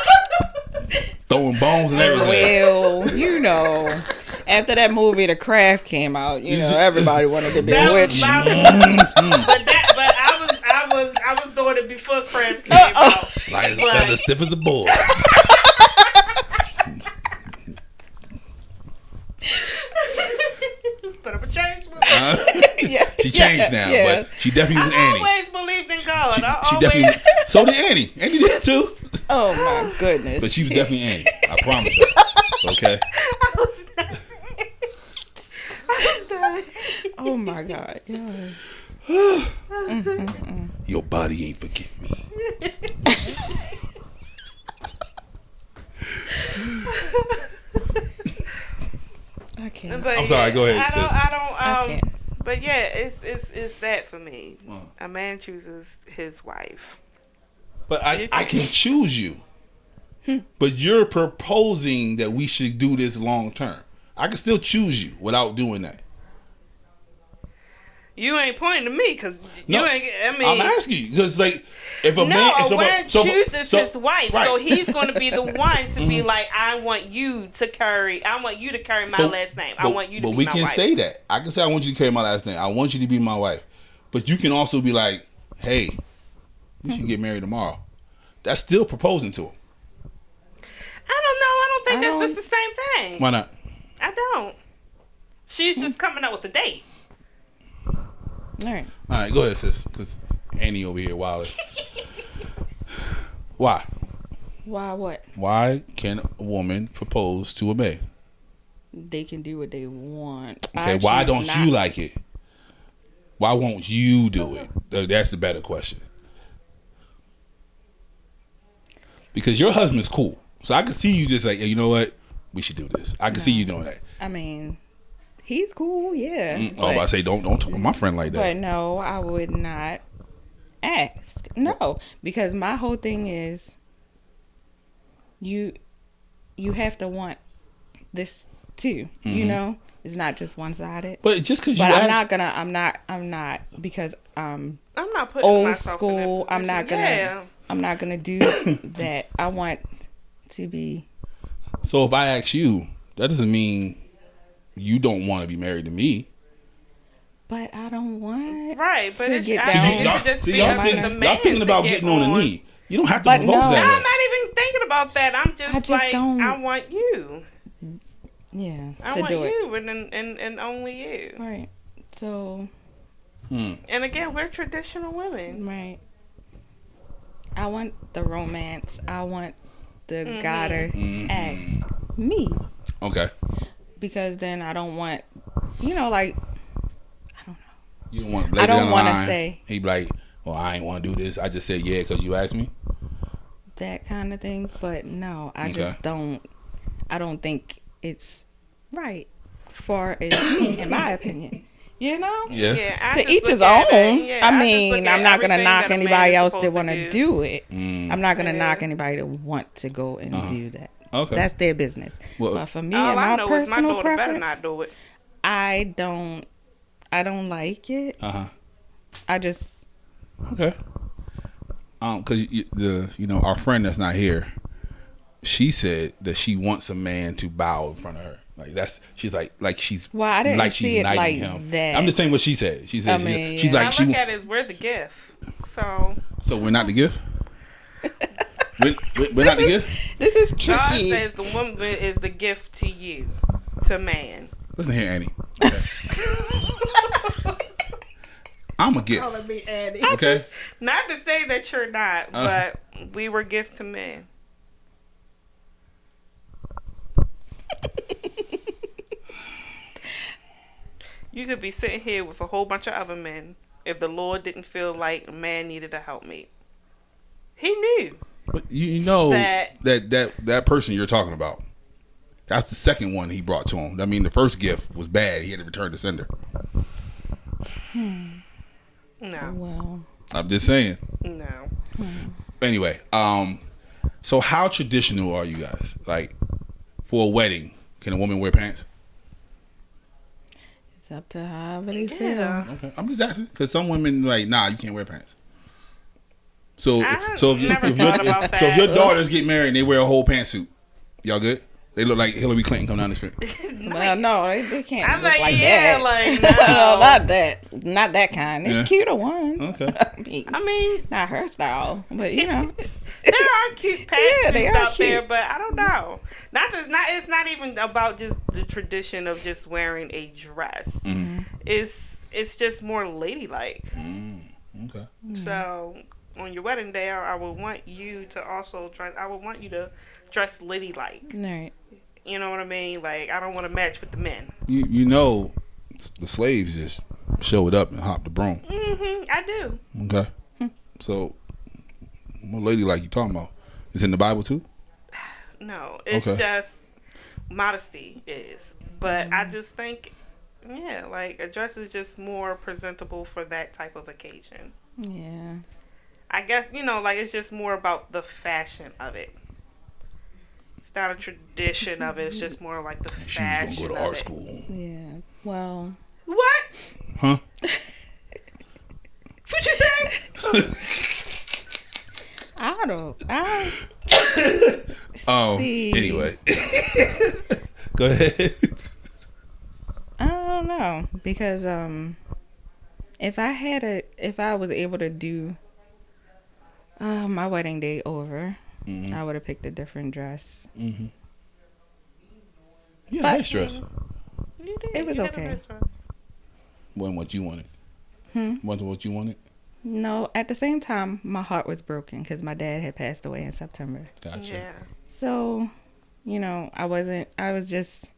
Throwing bones and everything. Well, you know, after that movie The Craft came out, you know, everybody wanted to be a witch. but I was doing it before Craft came out. Light as a feather, stiff as a bull. But I'm a change. She changed now, but she definitely was Annie. I always believed in God. She definitely. So did Annie. Annie did too. Oh my goodness! But she was definitely Annie. I promise you. Okay. I was not. Oh my God! Your body ain't forget me. I can't. But I'm sorry. Go ahead. I can't. But yeah, it's that for me. A man chooses his wife. But I can choose you. But you're proposing that we should do this long term. I can still choose you without doing that. You ain't pointing to me because you ain't. I mean, I'm asking you because like if a man chooses his wife, right. so he's going to be the one to be like, I want you to carry my last name. I want you to be my wife. But we can say that. I can say I want you to carry my last name. I want you to be my wife. But you can also be like, hey, we should get married tomorrow. That's still proposing to him. I don't know. I don't think that's just the same thing. Why not? I don't. She's just coming up with a date. All right, go ahead, sis. Because Annie over here wilding. Why? Why what? Why can a woman propose to a man? They can do what they want. Okay, why don't you like it? Why won't you do it? That's the better question. Because your husband's cool. So I can see you just like, hey, you know what? We should do this. I can see you doing that. I mean, he's cool, yeah. I say don't talk to my friend like that. But no, I would not ask. No, because my whole thing is you have to want this too. You know, it's not just one sided. But just because I'm not because I'm not putting old myself school. In that position. I'm not gonna do that. I want to be. So if I ask you, that doesn't mean you don't want to be married to me. But I don't want but to it's get y'all thinking about getting on a knee. You don't have to propose that way. I'm not even thinking about that. I'm just like, I want you. Yeah, I want you and only you. Right. So. And again, we're traditional women. Right. I want the romance. I want the guy to ask me. Okay. Because then I don't want, like, I don't know. You don't want. I don't want to say. He be like, "Well, I ain't want to do this. I just said yeah because you asked me." That kind of thing, but no, I just don't. I don't think it's right, far as in my opinion. You know? Yeah. To each his own. I mean, I'm not gonna knock anybody else that want to do it. I'm not gonna knock anybody that want to go and do that. Okay. That's their business. Well, but for me and my personal preference, better not do it. I don't like it. I just okay. Because our friend that's not here, she said that she wants a man to bow in front of her. Like she's like she's well, I didn't see it like him. that. I'm just saying what she said. She said she's like I look at it as we're the gift. So we're not the gift. We're not the gift. This is tricky. God says the woman is the gift to you, to man. Listen here, Annie. Okay. I'm a gift. Calling me Annie. Okay. Not to say that you're not, but we were gift to men. You could be sitting here with a whole bunch of other men if the Lord didn't feel like a man needed a helpmate. He knew. But you know that person you're talking about. That's the second one he brought to him. I mean, the first gift was bad. He had to return the sender. No. Well, I'm just saying. No. Anyway, so how traditional are you guys? Like, for a wedding, can a woman wear pants? it's up to however they Yeah. feel. Okay, I'm just asking because some women like, nah, you can't wear pants. So, I so never thought about so if your that. daughters get married and they wear a whole pantsuit, y'all good? They look like Hillary Clinton come down the street. Well, no, they can't I'm look like, like yeah, that. like, No, no. not that kind. It's Yeah. cuter ones. Okay. I mean, Not her style, but you know. there are cute Yeah, they pantsuits are out there, cute. but I don't know. It's not even about just the tradition of just wearing a dress. It's just more ladylike. Okay. So on your wedding day, I would want you to also dress. I would want you to dress ladylike. Right. You know what I mean? Like, I don't want to match with the men. You know, the slaves just showed up and hopped the broom. I do. Okay. So, what lady like you talking about? It's in the Bible too? No, it's Okay. just modesty is. But I just think, yeah, like a dress is just more presentable for that type of occasion. Yeah. I guess, like it's just more about the fashion of it. It's not a tradition of it. It's just more like the She fashion was gonna go to of art it. school. Yeah. Well. What? Huh? What you say? I don't. See. Anyway. Go ahead. I don't know because if I was able to do my wedding day over, I would have picked a different dress. Yeah, But- nice dress. You did. It was You had a okay. nice dress. Wasn't what you wanted. Wasn't what you wanted. No, at the same time, my heart was broken because my dad had passed away in September. Gotcha. Yeah. So, I was just,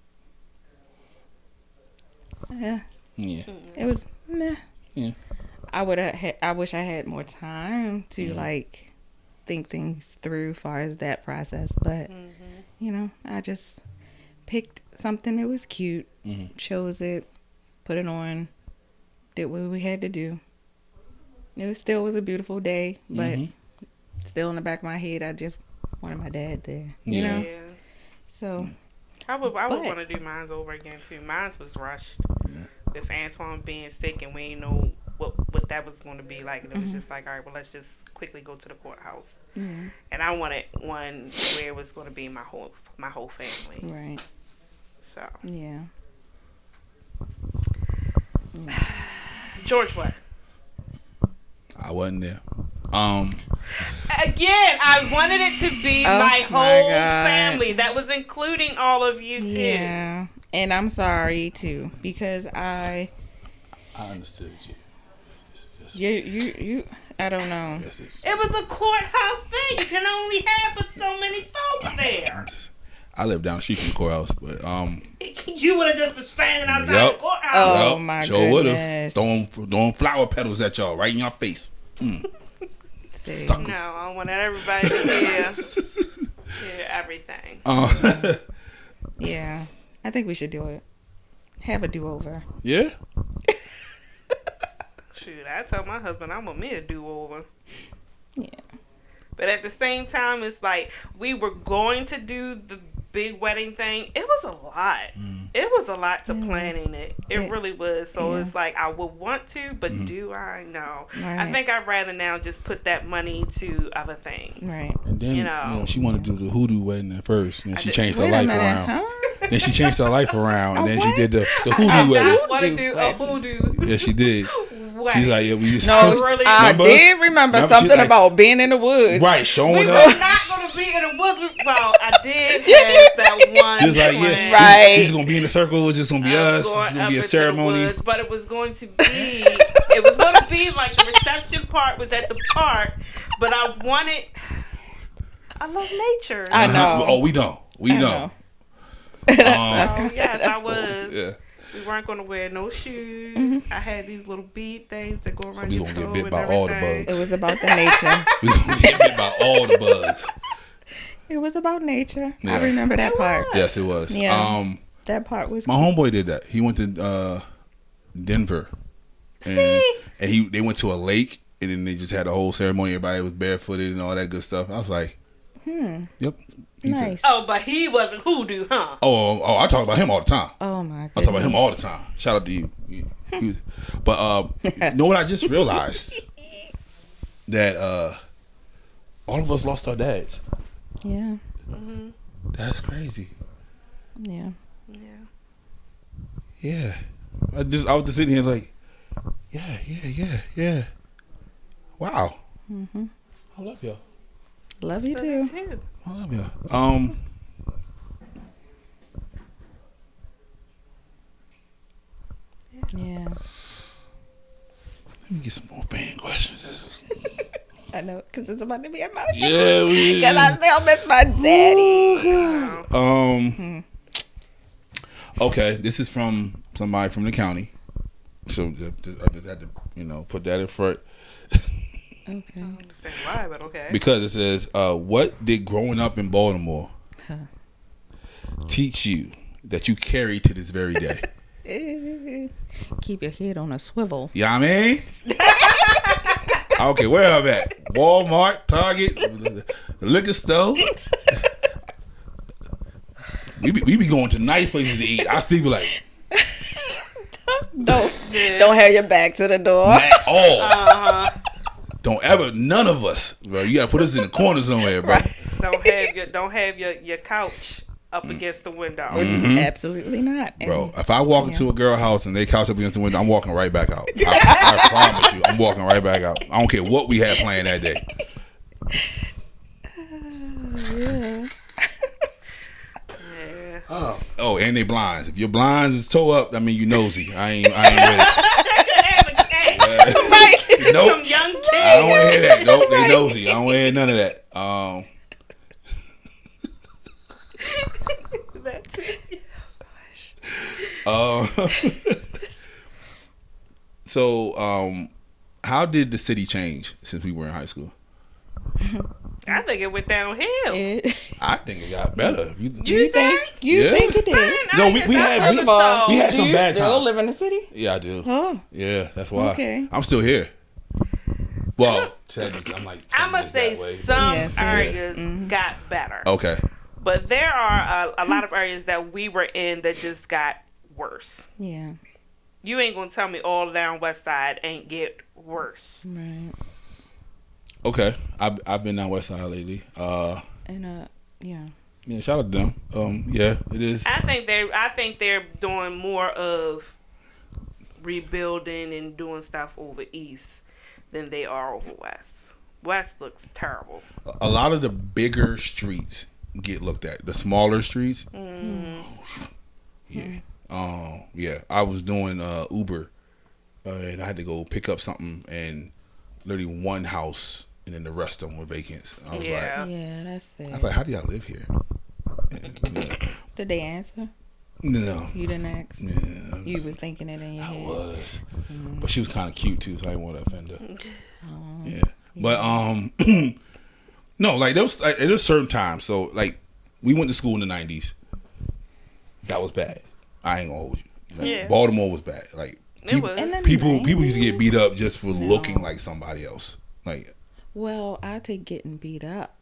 Yeah. it was meh. Yeah. I wish I had more time to like think things through far as that process, but I just picked something that was cute, chose it, put it on, did what we had to do. It still was a beautiful day, but still in the back of my head, I just wanted my dad there. You know? Yeah. So I would But- want to do mine over again too. Mine was rushed with Antoine being sick, and we didn't know what that was going to be like. And it was just like, all right, well, let's just quickly go to the courthouse. yeah, And I wanted one where it was going to be my whole family. right, So yeah. George, what? I wasn't there. Again, I wanted it to be Oh, my my whole God. family. That was including all of you too. Yeah, and I'm sorry too because I understood you. you I don't know. Yes, it's- It was a courthouse thing. You can only have but so many folks there. I live down the street from the courthouse, but You would have just been standing outside Yup. the courthouse. Oh, yup, my sure would goodness. have throwing flower petals at y'all right in your face. See. Stuck. No, I wanted everybody to hear everything. Yeah, I think we should do it. Have a do-over. Yeah. Shoot, I told my husband I want me a do-over. Yeah. But at the same time, it's like we were going to do the big wedding thing. It was a lot. It was a lot to planning it. It really was. So yeah. it's like I would want to, but do I? No. I Right. think I'd rather now just put that money to other things. Right. And then You know. she wanted to do the hoodoo wedding at first, and then she changed her Wait a life minute, around. huh? Then she changed her life around, and then she what? did the I hoodoo wedding. want to Hoodoo do a wedding. hoodoo Yeah, she did. wedding. She's like, yeah, we just No, Really? I Remember? did remember Remember, something she's like- about being in the woods. right we showing were up. not going to be in the woods. Well, I did have that one Just like plan. Right. She's gonna be in a circle. It's just gonna be I was us. going It's gonna up be a into the ceremony. woods, but it was going to be. It was going to be like the reception part was at the park, but I wanted. I love nature. I know. Oh, we don't. We I don't. know. Oh, yes, I cool. was. Yeah. We weren't going to wear no shoes. I had these little bead things that go around we your gonna get toe bit and by all the everything. bugs. It was about the nature. We gonna get bit by all the bugs. It was about nature. Yeah. I remember that part. Yes, it was. Yeah. That part was My cute. homeboy did that. He went to Denver and they went to a lake, and then they just had the whole ceremony. Everybody was barefooted and all that good stuff. I was like, yep. Nice. Oh, but he wasn't hoodoo, huh? Oh, I talk about him all the time. Oh my goodness. I talk about him all the time. Shout out to you. But you know what I just realized? That all of us lost our dads. Yeah. Mm-hmm. That's crazy. Yeah. Yeah. I was just sitting here like, yeah. Wow. Mm-hmm. I love y'all. Love you too. I love y'all. Yeah. Let me get some more fan questions. This is I know, because it's about to be emotional. yeah. Because I still miss my daddy. Okay, this is from somebody from the county. So I just had to, put that in front. Okay. I don't understand why, but okay. Because it says, what did growing up in Baltimore teach you that you carry to this very day? Keep your head on a swivel. You know what I mean? Okay, where I'm at? Walmart, Target, the liquor store. We be going to nice places to eat. I still be like, don't have your back to the door. at all. Don't ever, none of us, bro. You gotta put us in the corner somewhere, bro. Right. Don't have your couch up against the window. Absolutely not. Bro, if I walk into a girl house and they couch up against the window, I'm walking right back out. I promise you, I'm walking right back out. I don't care what we had planned that day. Yeah. Yeah. Oh, and they blinds. If your blinds is toe up, I mean you nosy. I ain't with it. Right. Nope. Some young kid. I don't want to hear that. Nope, they nosy. I don't want to hear none of that. That's it. So, how did the city change since we were in high school? I think it went downhill. I think it got better. You think? You think it did? No, we had First of all, we had do some you bad still times. live in the city? Yeah, I do. Oh. Yeah, that's why. Okay. I'm still here. Well, technically, I'm like. I must say some Yes, areas got better. Okay. But there are a lot of areas that we were in that just got worse. Yeah. You ain't gonna tell me all down West Side ain't get worse. Right. Okay, I've been down West Side lately. Yeah. Yeah, shout out to them. Yeah, it is. I think they're doing more of rebuilding and doing stuff over east than they are over west. West looks terrible. A lot of the bigger streets get looked at. The smaller streets. Yeah. Yeah. I was doing Uber, and I had to go pick up something, and literally one house, and then the rest of them were vacant. I was like, yeah, that's sad. I was like, how do y'all live here? And, Did they answer? no. You didn't ask? Yeah, You was thinking it in your head? I was. But she was kind of cute, too, so I didn't want to offend her. Oh, Yeah. But, no, like, there was certain times. So, like, we went to school in the 90s. That was bad. I ain't gonna hold you. Like, Baltimore was bad. Like, people used to get beat up just for looking like somebody else. Like, well, I take getting beat up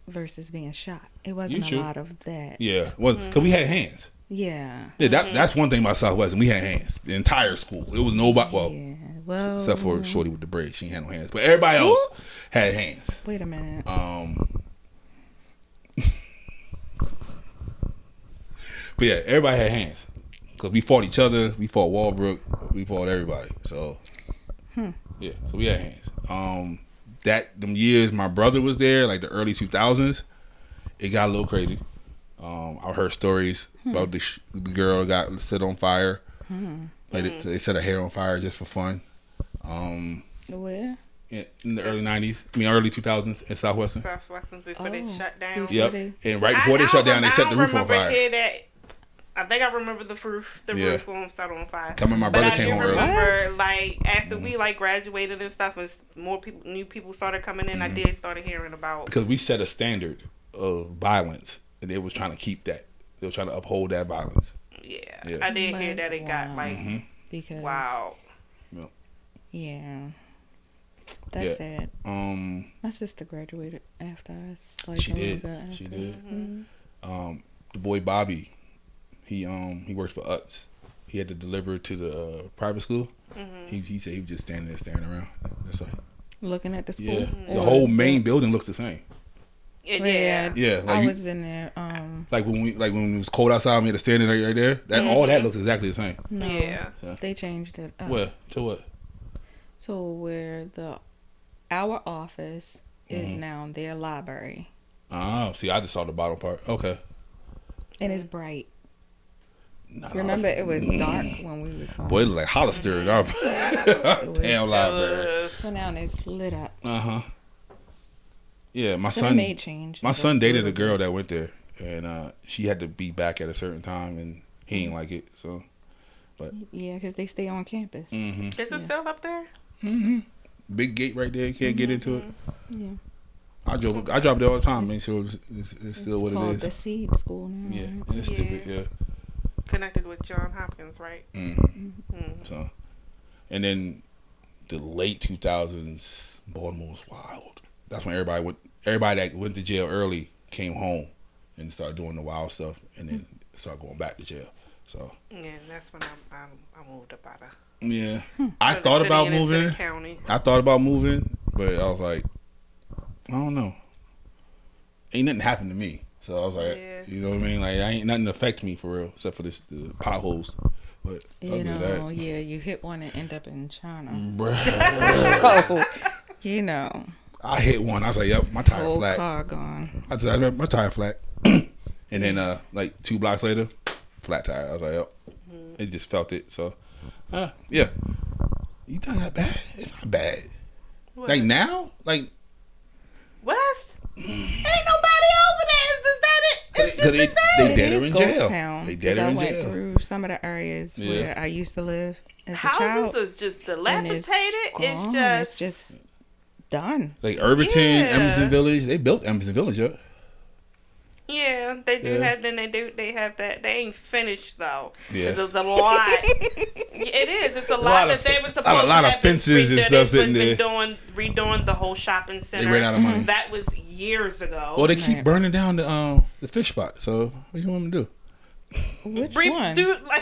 versus being shot. It wasn't a lot of that. Yeah, well, because we had hands. Yeah. That's one thing about Southwest, and we had hands. The entire school. It was nobody. Well, except for Shorty with the braid, she ain't had no hands. But everybody else had hands. Wait a minute. But yeah, everybody had hands. Because we fought each other. We fought Walbrook. We fought everybody. So, yeah. So we had hands. Them years my brother was there, like the early 2000s, it got a little crazy. I heard stories about the girl that got set on fire. Like they set her hair on fire just for fun. Where? In the early 90s. I mean, early 2000s in Southwestern. Before they shut down. Yep. And right before they shut down, they set the roof on fire. I think I remember the roof won't set on fire. I remember my brother came home early. I remember, like, after we, like, graduated and stuff, and new people started coming in, I did start hearing about... Because we set a standard of violence, and they was trying to keep that. They were trying to uphold that violence. Yeah. I did hear that it got, like, because wow. Yep. Yeah. That's sad. Um, My sister graduated after us. Like She a little did. bit after She us. did. Mhm. The boy Bobby, he works for UTS. He had to deliver to the private school. He said he was just standing there staring around. That's like, Looking at the school. yeah, the Or whole main building looks the same. Yeah. Yeah, like I you- was in there. Like when it was cold outside, we had to stand right there. That all that looks exactly the same. No, Yeah. they changed it up. Where to what? So where our office is Mm-hmm. now their library, Oh, see, I just saw the bottom part. Okay. and it's bright. Nah, Remember, it was dark when we was home. Boy, it looked like Hollister in our damn library. So now it's lit up. Yeah, my So son. they made change. My son dated a girl that went there, and she had to be back at a certain time, and he ain't like it. So, Yeah, because they stay on campus. mm-hmm. Is it still up there? Big gate right there. You can't get into it. Yeah. I drove there all the time. Make sure it's still It's what called it the is. Seed School now. Yeah, right? and it's stupid. Yeah. Connected with John Hopkins, right? So, and then the late 2000s, Baltimore was wild. That's when everybody that went to jail early came home and started doing the wild stuff, and then started going back to jail. So Yeah, and that's when I moved up out of. yeah, I the thought city about and into the moving. county. I thought about moving, but I was like, I don't know. Ain't nothing happened to me, so I was like, Yeah. you know what I mean? Like, ain't nothing affect me for real, except for the potholes. But You other than know, that, yeah, you hit one and end up in China. bruh. So, you know, I hit one. I was like, yep, my tire whole flat. car gone. I said, my tire flat. And then like 2 blocks later, flat tire. I was like, yep. It just felt it. So, yeah. You think that bad? It's not bad. What? Like now, like West? Ain't nobody over there. It's deserted. It's just they deserted. dead It her is in ghost jail. town. They dead 'cause her I in went jail. through some of the areas Yeah. where I used to live as a Houses child. is just And dilapidated. It's gone. just. It's just done. Like Irvington, Yeah. Emerson Village. They built Emerson Village up. Yeah, they do Yeah. have. Then they have that. They ain't finished though. Yeah. 'Cause there's a lot. It is. It's a lot of- that they were supposed lot to of have been fences and redone. stuff They've sitting been redoing the whole shopping center. They ran out of money. That was years ago. Well, they keep Right. burning down the fish spot. So what you want them to do? Which one?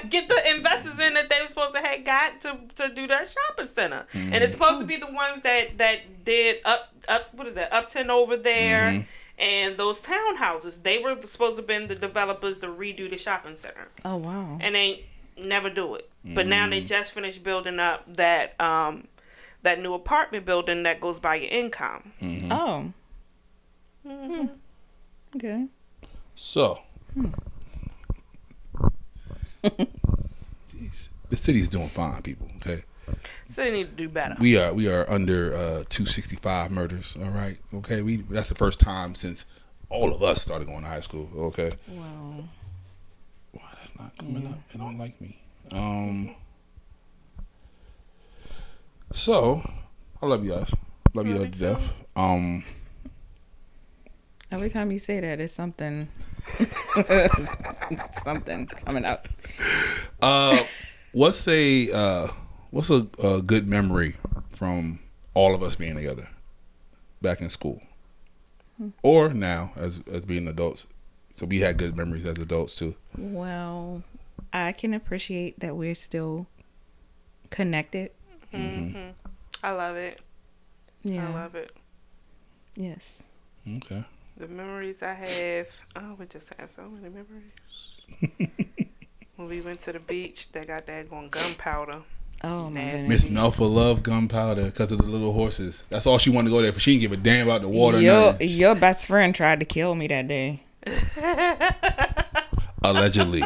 Get the investors in that they were supposed to have got to do that shopping center, and it's supposed to be the ones that did up what is that Upton over there, and those townhouses. They were supposed to have been the developers to redo the shopping center, Oh wow. and they never do it. But now they just finished building up that new apartment building that goes by your income. Oh. Okay. So, jeez, the city's doing fine, people. Okay, So they need to do better. we are under 265 murders. All right, okay. That's the first time since all of us started going to high school. Okay. Wow. Why that's not coming up? They don't like me. So, I love you guys. Love you to death. Every time you say that, it's something, something coming up. What's a good memory from all of us being together back in school, or now as being adults? So we had good memories as adults too. Well, I can appreciate that we're still connected. I love it. Yeah. I love it. Yes. Okay. The memories I have. Oh, we just have so many memories. When we went to the beach, they got that going gunpowder. Oh my Nasty. goodness. Miss Melfa loved gunpowder because of the little horses. That's all she wanted to go there for. She didn't give a damn about the water. Nothing. Your best friend tried to kill me that day. Allegedly.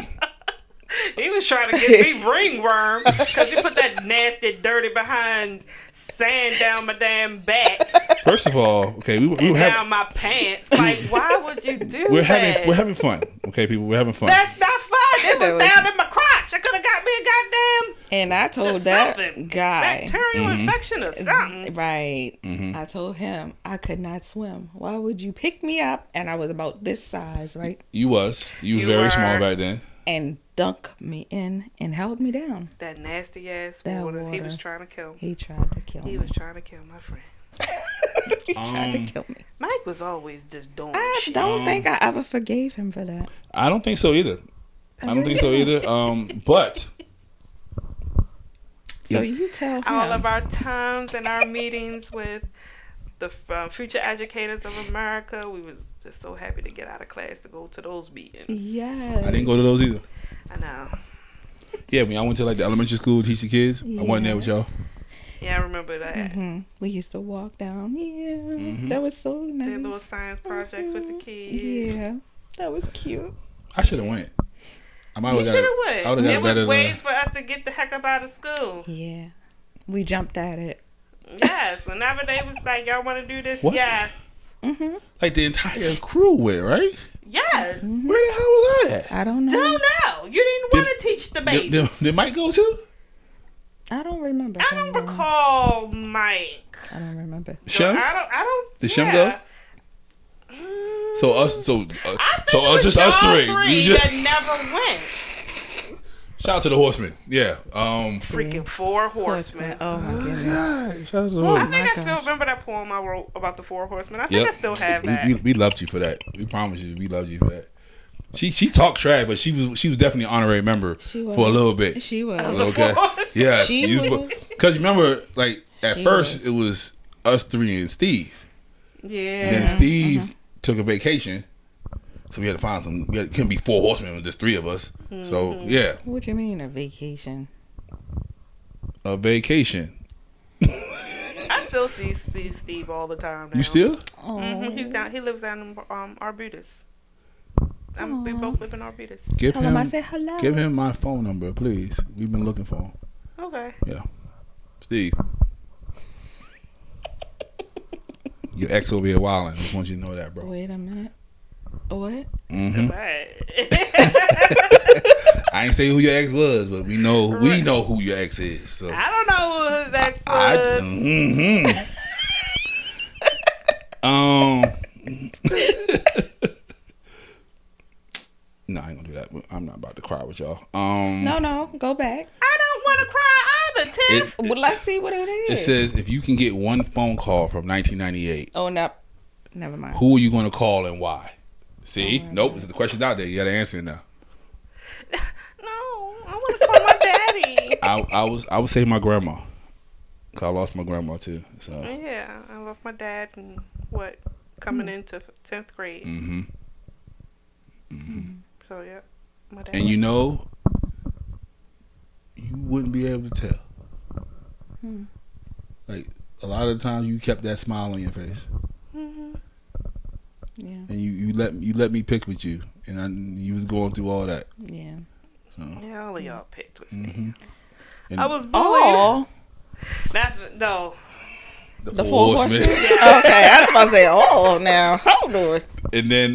He was trying to get me ringworm because he put that nasty, dirty behind sand down my damn back First of all, okay, we and were down having my pants. Like, why would you do we're that? having fun. Okay, people, we're having fun. That's not fun. It That was was- down in my crotch. I could have got me a goddamn And I told something. that guy. Bacterial infection or something. Right. I told him I could not swim. Why would you pick me up? And I was about this size, right? You was You very were. small back then. and dunked me in and held me down. That nasty ass That water. He water. was trying to kill me. He tried to kill He me. was trying to kill my friend. He tried to kill me. Mike was always just doing I shit. don't think I ever forgave him for that. I don't think so either. But So you tell him. All of our times and our meetings with the Future Educators of America, we was just so happy to get out of class to go to those meetings. Yes. I didn't go to those either. I know. Yeah, when I went to like the elementary school to teach the kids, I wasn't there with y'all. Yeah, I remember that. We used to walk down. Yeah, that was so nice. Did little science projects with the kids. Yeah, that was cute. I should have went. I might You have should have got. went. I would have There got better. was ways for us to get the heck up out of school. Yeah, we jumped at it. Yes, whenever they was like, y'all want to do this? What? Yes. Like the entire crew went, right? Yes. Where the hell was I at? I don't know. Don't know. You didn't want to teach the baby. Did Mike go too? I don't remember. I don't recall Mike. I don't remember. Shem? I don't. Did Shem go? So us, just us three. You just, that never went. shout out to the Horsemen. Yeah. Freaking Four Horsemen. Oh my goodness. Shout out to the I Horsemen. think I gosh. still remember that poem I wrote about the Four Horsemen. I think I still have that. We loved you for that. We promise you, we loved you for that. She talked trash, but she was definitely an honorary member for a little bit. She was. Okay. Yes. She was. Because remember, like at She first was. it was us three and Steve. Yeah. And then Steve took a vacation, so we had to find some. Couldn't be four horsemen with just three of us. So yeah, What you mean a vacation? a vacation. I still see Steve all the time now. You still? Oh, He's down. He lives down in Arbutus. We both live in Arbutus. Give tell him I said hello. Give him my phone number, please. We've been looking for him. Okay. Yeah, Steve. Your ex over here wilding. Just want you to know that, bro. Wait a minute. What? But I ain't say who your ex was, but we know who your ex is. So I don't know who his ex was. No, I ain't gonna do that. I'm not about to cry with y'all. No, go back. I don't want to cry either, Tiff. Well, let's see what it is. It says if you can get one phone call from 1998, Oh, no. Never mind. who are you going to call and why? See, nope. The question's out there. You got to answer it now. No, I want to call my daddy. I would say my grandma, cause I lost my grandma too. So Yeah, I love my dad and coming into 10th grade. So yeah, my dad. and you wouldn't be able to tell. Like a lot of the times, you kept that smile on your face. Yeah. And you let me pick with you, and you was going through all that. Yeah. Yeah, all of y'all picked with me. And I was bullied. Oh. No. the Four horsemen. horsemen. Okay, I was about to say, oh, now hold on. And then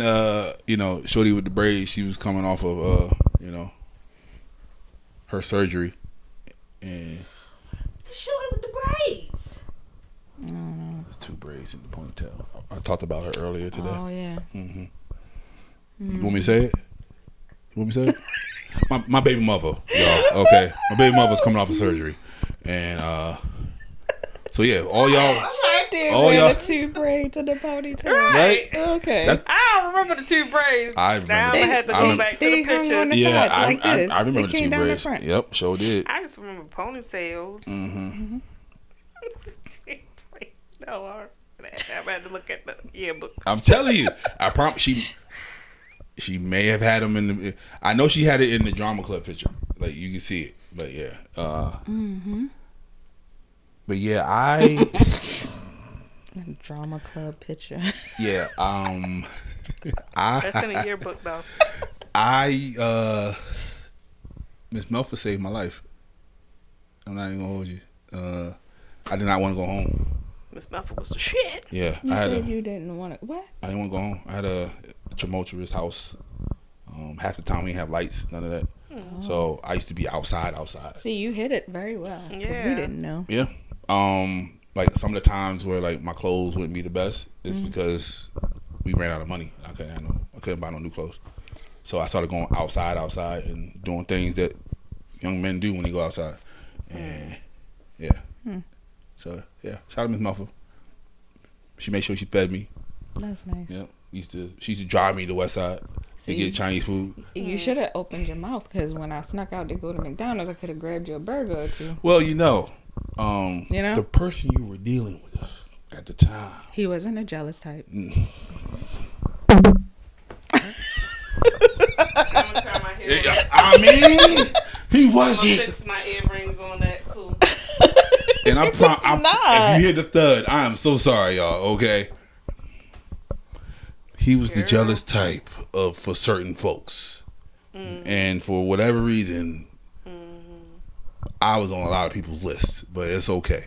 Shorty with the braids, she was coming off of her surgery, and Shorty with the braids. two braids in the ponytail. I talked about her earlier today. Oh, yeah. You want me to say it? You want me to say it? my baby mother, y'all. Okay, my baby mother's coming off of surgery, and so yeah, all y'all. I did Oh, wear y'all- the two braids and the ponytail. Right. Okay. That's- I don't remember the two braids. I remember Now that. I had to I go remember- back to They the hung on pictures. the Yeah, sides like this. I remember They the came two down the braids. front. Yep, sure did. I just remember ponytails. No, I had to look at the yearbook. I'm telling you, I promise she may have had them in the. I know she had it in the drama club picture, like you can see it. But yeah, but yeah, Drama club picture. yeah, That's in the yearbook though. Miss Melfa saved my life. I'm not even gonna hold you. I did not want to go home. Miss Melfa was the shit. Yeah, You I had said a. you didn't want to. What? I didn't want to go home. I had a tumultuous house. Half the time we didn't have lights, none of that. So I used to be outside. See, you hit it very well. Because we Yeah. didn't know. Yeah. Like some of the times where like my clothes wouldn't be the best is because we ran out of money. I couldn't buy no new clothes. So I started going outside, and doing things that young men do when they go outside. And yeah. So yeah, shout out to Miss Muffle. She made sure she fed me. That's nice. Yep. She used to drive me to the West Side to get Chinese food. You should have opened your mouth, because when I snuck out to go to McDonald's, I could have grabbed you a burger or two. Well, the person you were dealing with at the time, he wasn't a jealous type. I'm gonna turn my head. I mean, he wasn't. I'm gonna fix my earrings on that too. And if you hear the thud, I am so sorry, y'all. Okay, he was the jealous type for certain folks, and for whatever reason, I was on a lot of people's lists, but it's okay.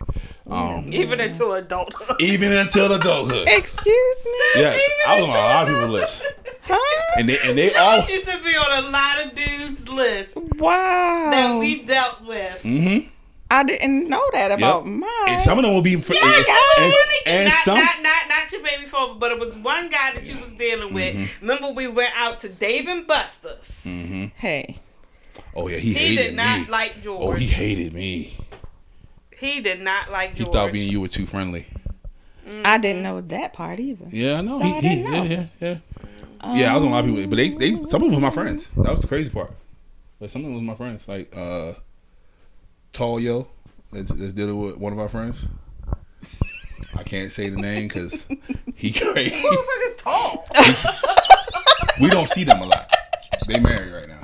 Even until adulthood. Even until adulthood. Excuse me. Yes, I was on a lot of people's lists. Huh? And they George all used to be on a lot of dudes' lists Wow. that we dealt with. Mm-hmm. I didn't know that about mine. And some of them will be and some Not your baby father, but it was one guy that you was dealing with. Remember, we went out to Dave and Buster's. Hey. Oh yeah, he He hated did not me. like George. Oh, he hated me. He did not like He George. thought me and you were too friendly. I didn't know that part either. Yeah, I know. So I didn't know. Yeah. Yeah, I was on a lot of people, but they some of them were my friends. That was the crazy part. But some of them was my friends, like Tall Yo, that's dealing with one of our friends. I can't say the name because he crazy. Who the fuck is tall? We don't see them a lot. They married right now.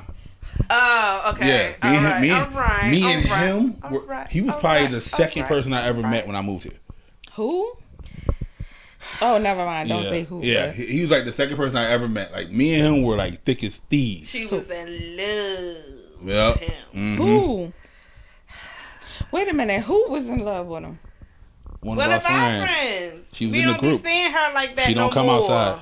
Oh, okay. Yeah, me and him. He was probably the second person I ever met when I moved here. Who? Oh, never mind. Don't say who. Yeah, he was like the second person I ever met. Like me and him were like thick as thieves. She was in love Yep. with him. Mm-hmm. Who? Wait a minute. Who was in love with him? One of our friends. She was we in the don't group. be seeing her like that. She don't come more. outside.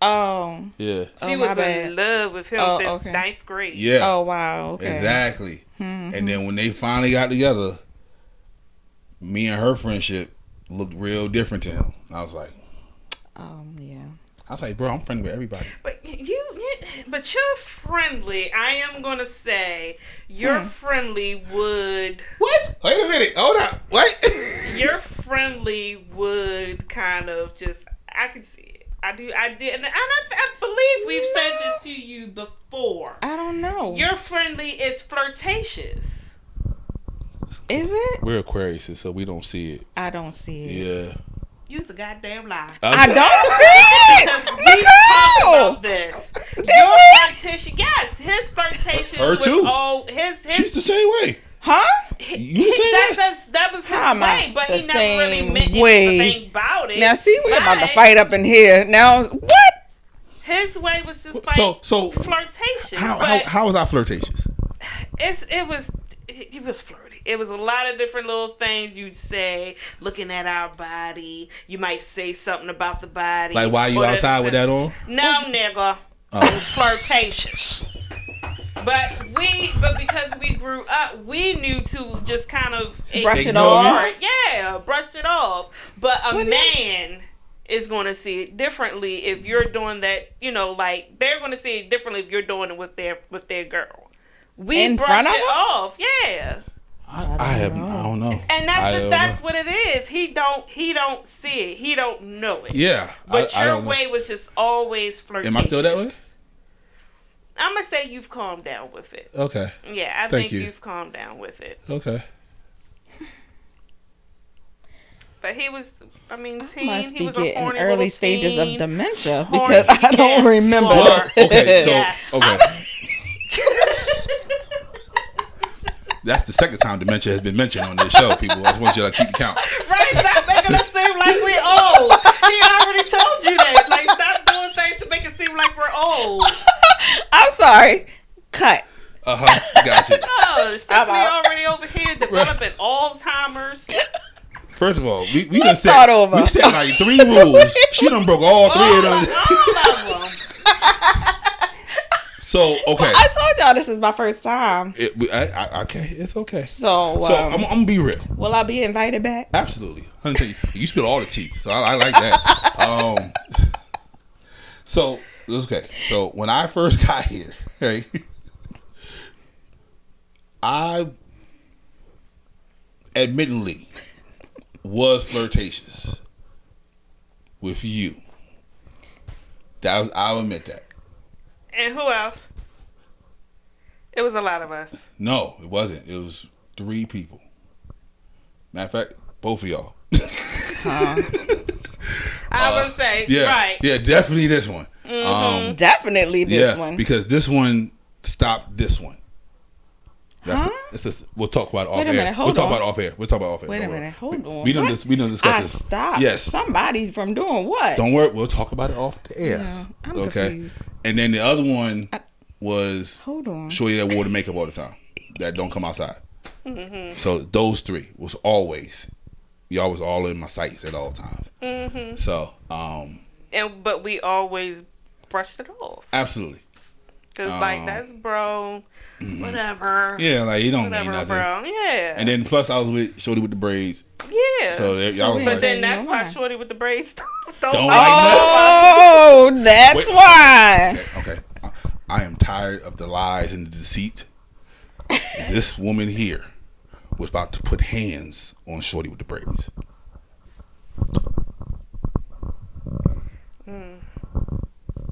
Oh. Yeah. She was in love with him since ninth grade. Yeah. Oh, wow. Okay. Exactly. And then when they finally got together, me and her friendship looked real different to him. I was like, yeah. I was like, bro, I'm friendly with everybody. But but you're friendly. I am gonna say you're friendly would. What? Wait a minute. Hold up. What? You're friendly would kind of just. I can see it. I did, and I believe we've said this to you before. I don't know. Your friendly is flirtatious. Is it? We're Aquarius, so we don't see it. I don't see it. Yeah. You's a goddamn lie. I don't see it. Because we talked about this. Your flirtation, yes, his flirtation. Her too. Oh, his. She's the same way. Huh? That was his way, but he never really meant anything about it. Now, see, we're about to fight up in here. Now, what? His way was just like so flirtatious. How was I flirtatious? He was flirty. It was a lot of different little things you'd say, looking at our body. You might say something about the body. Like, why you outside with that on? No, nigga. It was flirtatious. But because we grew up, we knew to just kind of brush it off. Yeah, brush it off. But a man is going to see it differently if you're doing that. Like they're going to see it differently if you're doing it with their girl. We in brush front of it him? off. Yeah. I don't know. And that's what it is. He don't see it. He don't know it. Yeah. But your way was just always flirtatious. Am I still that way? I'm going to say you've calmed down with it. Okay. Yeah, I think you've calmed down with it. Okay. But he was, teen. Must He be was a getting horny early little stages teen. of dementia Horny, because I don't yes, remember. Lord. Okay, so Yes. okay. That's the second time dementia has been mentioned on this show, people. I just want you to keep count. Right, stop making us seem like we're old. He already told you that. Like, stop doing things to make it seem like we're old. I'm sorry. Cut. Gotcha. No, Stephanie already over here developing Alzheimer's. First of all, we Let's done start over. We said like 3 rules. She done broke all 3 of them. All of them. So okay, I told y'all this is my first time. Okay, it's okay. So I'm gonna be real. will I be invited back? Absolutely. You spill all the tea, so I like that. So Okay. So when I first got here, right, I admittedly was flirtatious with you. I'll admit that. And who else? It was a lot of us. No, it wasn't. It was 3 people. Matter of fact, both of y'all. I would say, Yeah, right. yeah, definitely this one. Definitely this one. because this one stopped this one. We'll talk about it off Wait a air. minute, We'll hold talk on. about it off air. We'll talk about it off air. Wait a Don't worry. minute, hold on. We don't What? discuss I this. stopped Yes. somebody from doing what? Don't worry. We'll talk about it off the air. No, I'm okay. confused. And then the other one was Hold on. shorty that wore the makeup all the time. That don't come outside. So those 3 was always, y'all was all in my sights at all times. So, But we always brushed it off. absolutely. Cause like that's bro, whatever. Yeah, like you don't mean Whatever, nothing. bro. Yeah. And then plus I was with shorty with the braids. yeah. So y'all was we- but like, then You that's know why why. Shorty with the braids don't Don't like like Oh, that's Wait. why. okay. I am tired of the lies and the deceit. This woman here was about to put hands on shorty with the braids.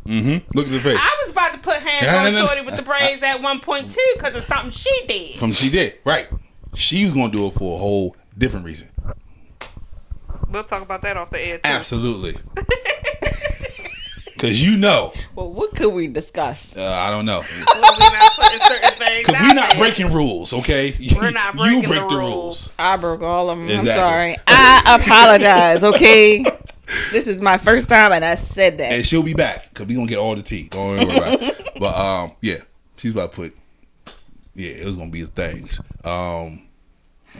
Look at the face. I was about to put hands No, on no, no. Shorty with the braids at one point too, because of something she did. She did, right. She was going to do it for a whole different reason. We'll talk about that off the air too. Absolutely. Because you know, Well, what could we discuss? I don't know. Well, we're not putting certain things Because out we're not there. breaking rules, okay? We're not breaking You break the the rules. rules. I broke all of them. Exactly. I'm sorry. I apologize, okay? This is my first time, and I said that. And she'll be back because we're going to get all the tea. Don't worry about it. But, yeah, she's about to put, it was going to be the things.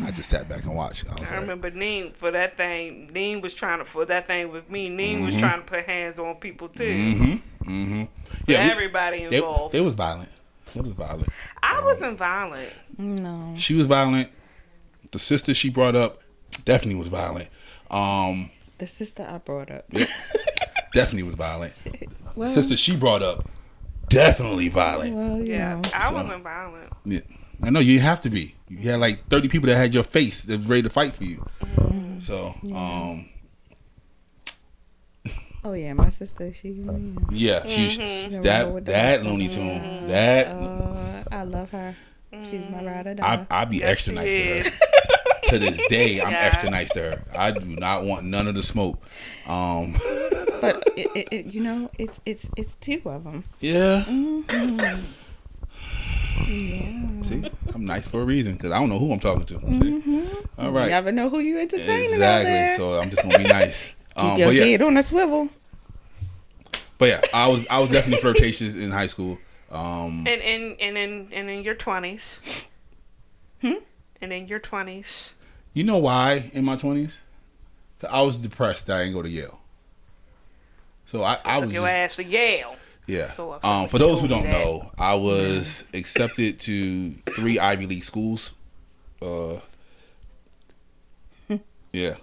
I just sat back and watched. I remember Neen for that thing. Neen was trying to for that thing with me. Neen was trying to put hands on people too. Yeah, Everybody involved. It was violent. It was violent. I wasn't violent. No. She was violent. The sister she brought up definitely was violent. The sister I brought up. Definitely was violent. Well, Sister she brought up definitely violent. well, you Yes, know. I So- wasn't violent. Yeah. I know you have to be. You had like 30 people that had your face that was ready to fight for you. So, Oh, yeah, my sister, she. yeah, she's Remember that with the- that Looney Tune. That I love her. She's my ride or die. I be Yes, extra she nice to her. is. To this day, I'm Yeah. extra nice to her. I do not want none of the smoke. But you know, it's 2 of them. Yeah. Yeah. See, I'm nice for a reason because I don't know who I'm talking to. See? All right. You never know who you entertaining out Exactly. there. So I'm just gonna be nice. Keep your but yeah, head on a swivel. but yeah, I was definitely flirtatious in high school. And in your 20s. And in your 20s. You know why in my 20s? I was depressed that I didn't go to Yale. So I Took was your just, ass to Yale. yeah. So upset For when you those who told don't me that. know, I was accepted to 3 Ivy League schools. Yeah.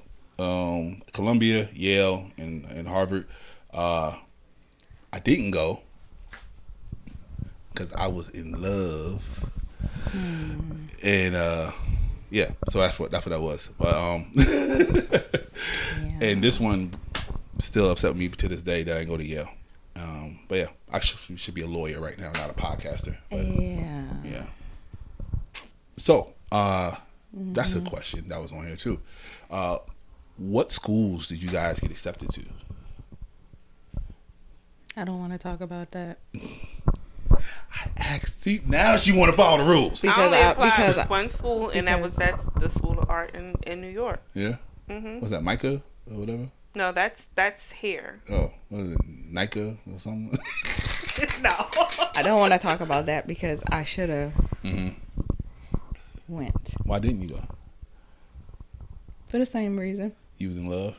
Columbia, Yale, and Harvard. I didn't go because I was in love, and yeah. So that's what that was. But and this one still upset me to this day that I didn't go to Yale. But yeah, I should be a lawyer right now, not a podcaster. But, yeah. So that's a question that was on here too. What schools did you guys get accepted to? I don't want to talk about that See, now she want to follow the rules. I only applied because with one school, and that's the School of Art in New York. Yeah. Was that Micah or whatever? No, that's here. Oh, what is it? Nika or something? No. I don't want to talk about that because I should have went Why didn't you go? for the same reason. You was in love?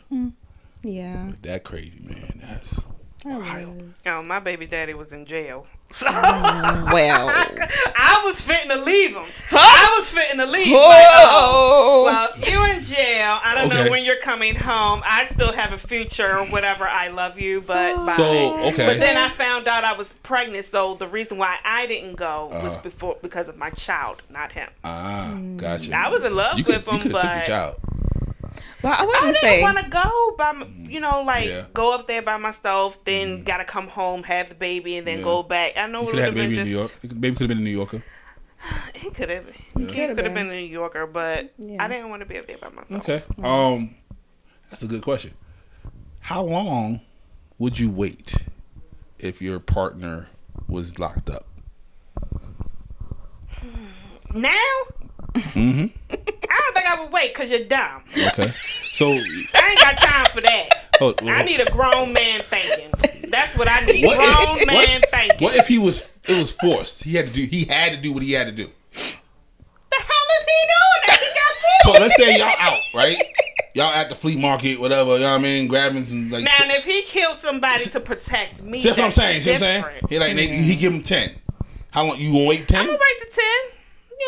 Yeah, That crazy, man. That's I wild. was. Oh, my baby daddy was in jail. So Well, I was fitting to leave him. I was fitting to leave. whoa. Well, you in jail. I Okay. when you're coming home. I still have a future or whatever. I love you, but bye. So, okay. But then I found out I was pregnant, so the reason why I didn't go was because of my child, not him. Gotcha. I was in love with him, you could but have took your child. Well, I I wouldn't didn't say. want to go go up there by myself, then gotta come home, have the baby, and then go back. I know You it could would have have had the been baby in just. New York. The baby could have been a New Yorker. He could have. Yeah. He could have been a New Yorker, but Yeah. I didn't want to be up there by myself. Okay. That's a good question. How long would you wait if your partner was locked up? Now, Mm-hmm. I don't think I would wait because you're dumb. Okay. So, I ain't got time for that. I need a grown man thinking. That's what I need. Grown man thinking. What if it was forced? He had to do what he had to do. The hell is he doing that? He got So let's say y'all out, right? Y'all at the flea market, whatever, you know what I mean? Grabbing some like. Now, if he killed somebody to protect me, That's what I'm saying. See what I'm different. saying? He give him 10. How long you gonna wait 10? I'm gonna wait to 10.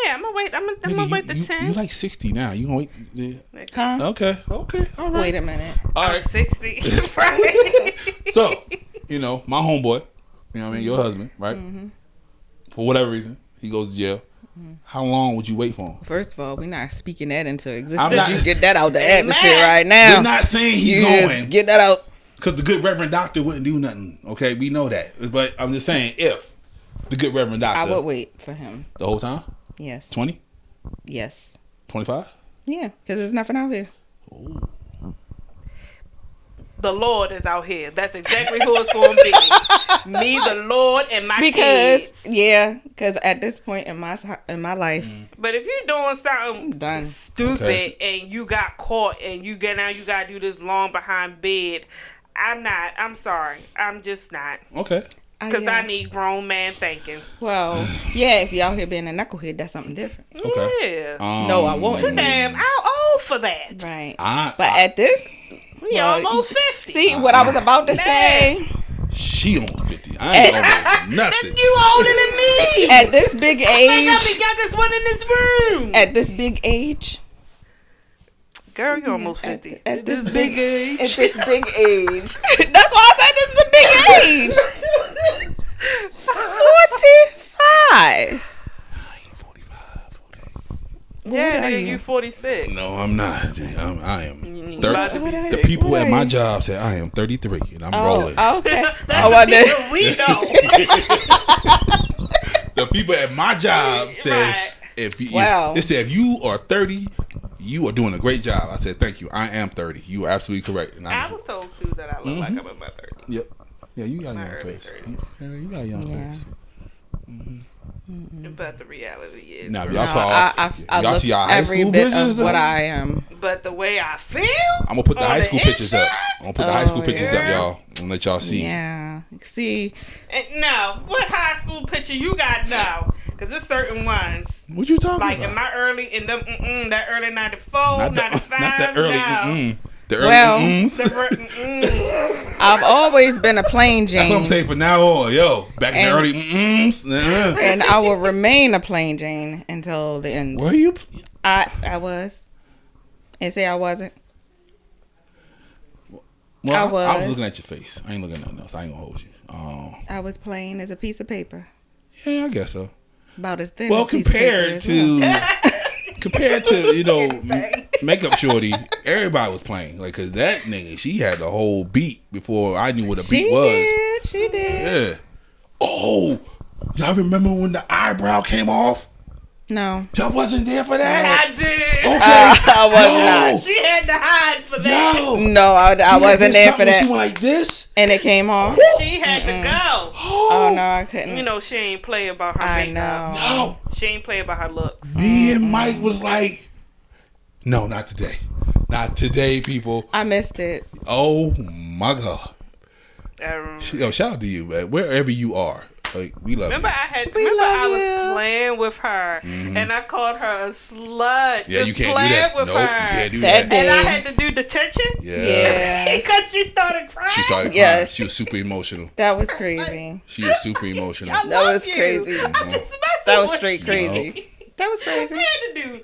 Yeah, I'm gonna wait. I'm gonna wait to 10. You like 60 now. You gonna wait? Huh? Okay. All right. Wait a minute. All I'm right. 60. Right? So, my homeboy, you know what I mean, your husband, right? Mm-hmm. For whatever reason, he goes to jail. How long would you wait for him? First of all, we're not speaking that into I'm existence. not- You get that out the Amen. atmosphere right now. We're not saying he's you going. just get that out. Because the good Reverend Doctor wouldn't do nothing. Okay, we know that. But I'm just saying, if the good Reverend Doctor. I would wait for him. The whole time? Yes. 20? Yes. 25? Yeah, because there's nothing out here. The Lord is out here. That's exactly who it's going to be. Me, the Lord, and my kids. Because at this point in my life, But if you're doing something Done. stupid and you got caught and you got to do this long behind bed, I'm sorry. I'm just not. Okay. Because I need grown man thinking. Well, yeah, if y'all here being a knucklehead, that's something different. Okay. Yeah. No, I won't. Too damn old for that. Right. I- But at this, We almost 50. see what I was about to say. She almost 50. I ain't almost nothing. You older than me. At this big I think I'm age, the youngest one in this room. at this big age, Girl, you're almost 50. at this big age, at this big age. That's why I said this is a big age. 45. 45. Okay. Yeah, are nigga, you? you 46. No, I'm not. I am. You about to be What are The sick. people What at are my you? job said I am 33 and I'm Oh, rolling. okay. That's Oh, the I did. people we know. The people at my job says Right. Wow. they said if you are 30, you are doing a great job. I said thank you. I am 30. You are absolutely correct. And I was told, too, that I look like I'm in my 30s. Yep. Yeah, you got a My young early face. 30s. Yeah, you got a young Yeah. face. But the reality is, Now, if bro, y'all No, saw, I y'all look see our high every school bit pictures. of what I am. but the way I feel, I'm gonna put the on high the school pictures up. inside? I'm gonna put the high school Oh, pictures yeah. up, y'all, and let y'all see. Yeah. See, And no, what high school picture you got now? Because there's certain ones. What you talking Like about? in my early, that early 94, not 95, the early. no. The early. Well, mm-mm. I've always been a plain That's what I'm Jane, saying for now on, yo. Back in the And- early. and I will remain a plain Jane until the end. Were you? I was, and say I wasn't. Well, I I was was. looking at your face. I ain't looking at nothing else. I ain't gonna hold you. I was plain as a piece of paper, Yeah, I guess so. about as thin. Well, as a piece of paper compared as well. to makeup shorty, everybody was playing like because that nigga she had the whole beat before I knew what a beat was. She did. Yeah. Oh, y'all remember when the eyebrow came off? No, Y'all wasn't there for that. I did. Okay. I was No. She had to hide for that. No. No, I wasn't there for She that. went like this. And it came off. She had to go. Oh no, I couldn't. You know, she ain't play about her I makeup. know. No. She ain't play about her looks. Me and Mike was like, no, not today. Not today, people. I missed it. Oh my God. Um, Yo, shout out to you, man. Wherever you are. Like, we love remember, you. I love was you. playing with her, and I called her a slut. Yeah, just you can't do playing that. with Nope, you her. can't do That that. And I day. had to do detention Yeah. because she started crying. She started crying. Yes. She was super emotional. That was crazy. She was super emotional. I That love was you. crazy. I'm just messing That was with straight you. crazy. That was crazy. I had to do.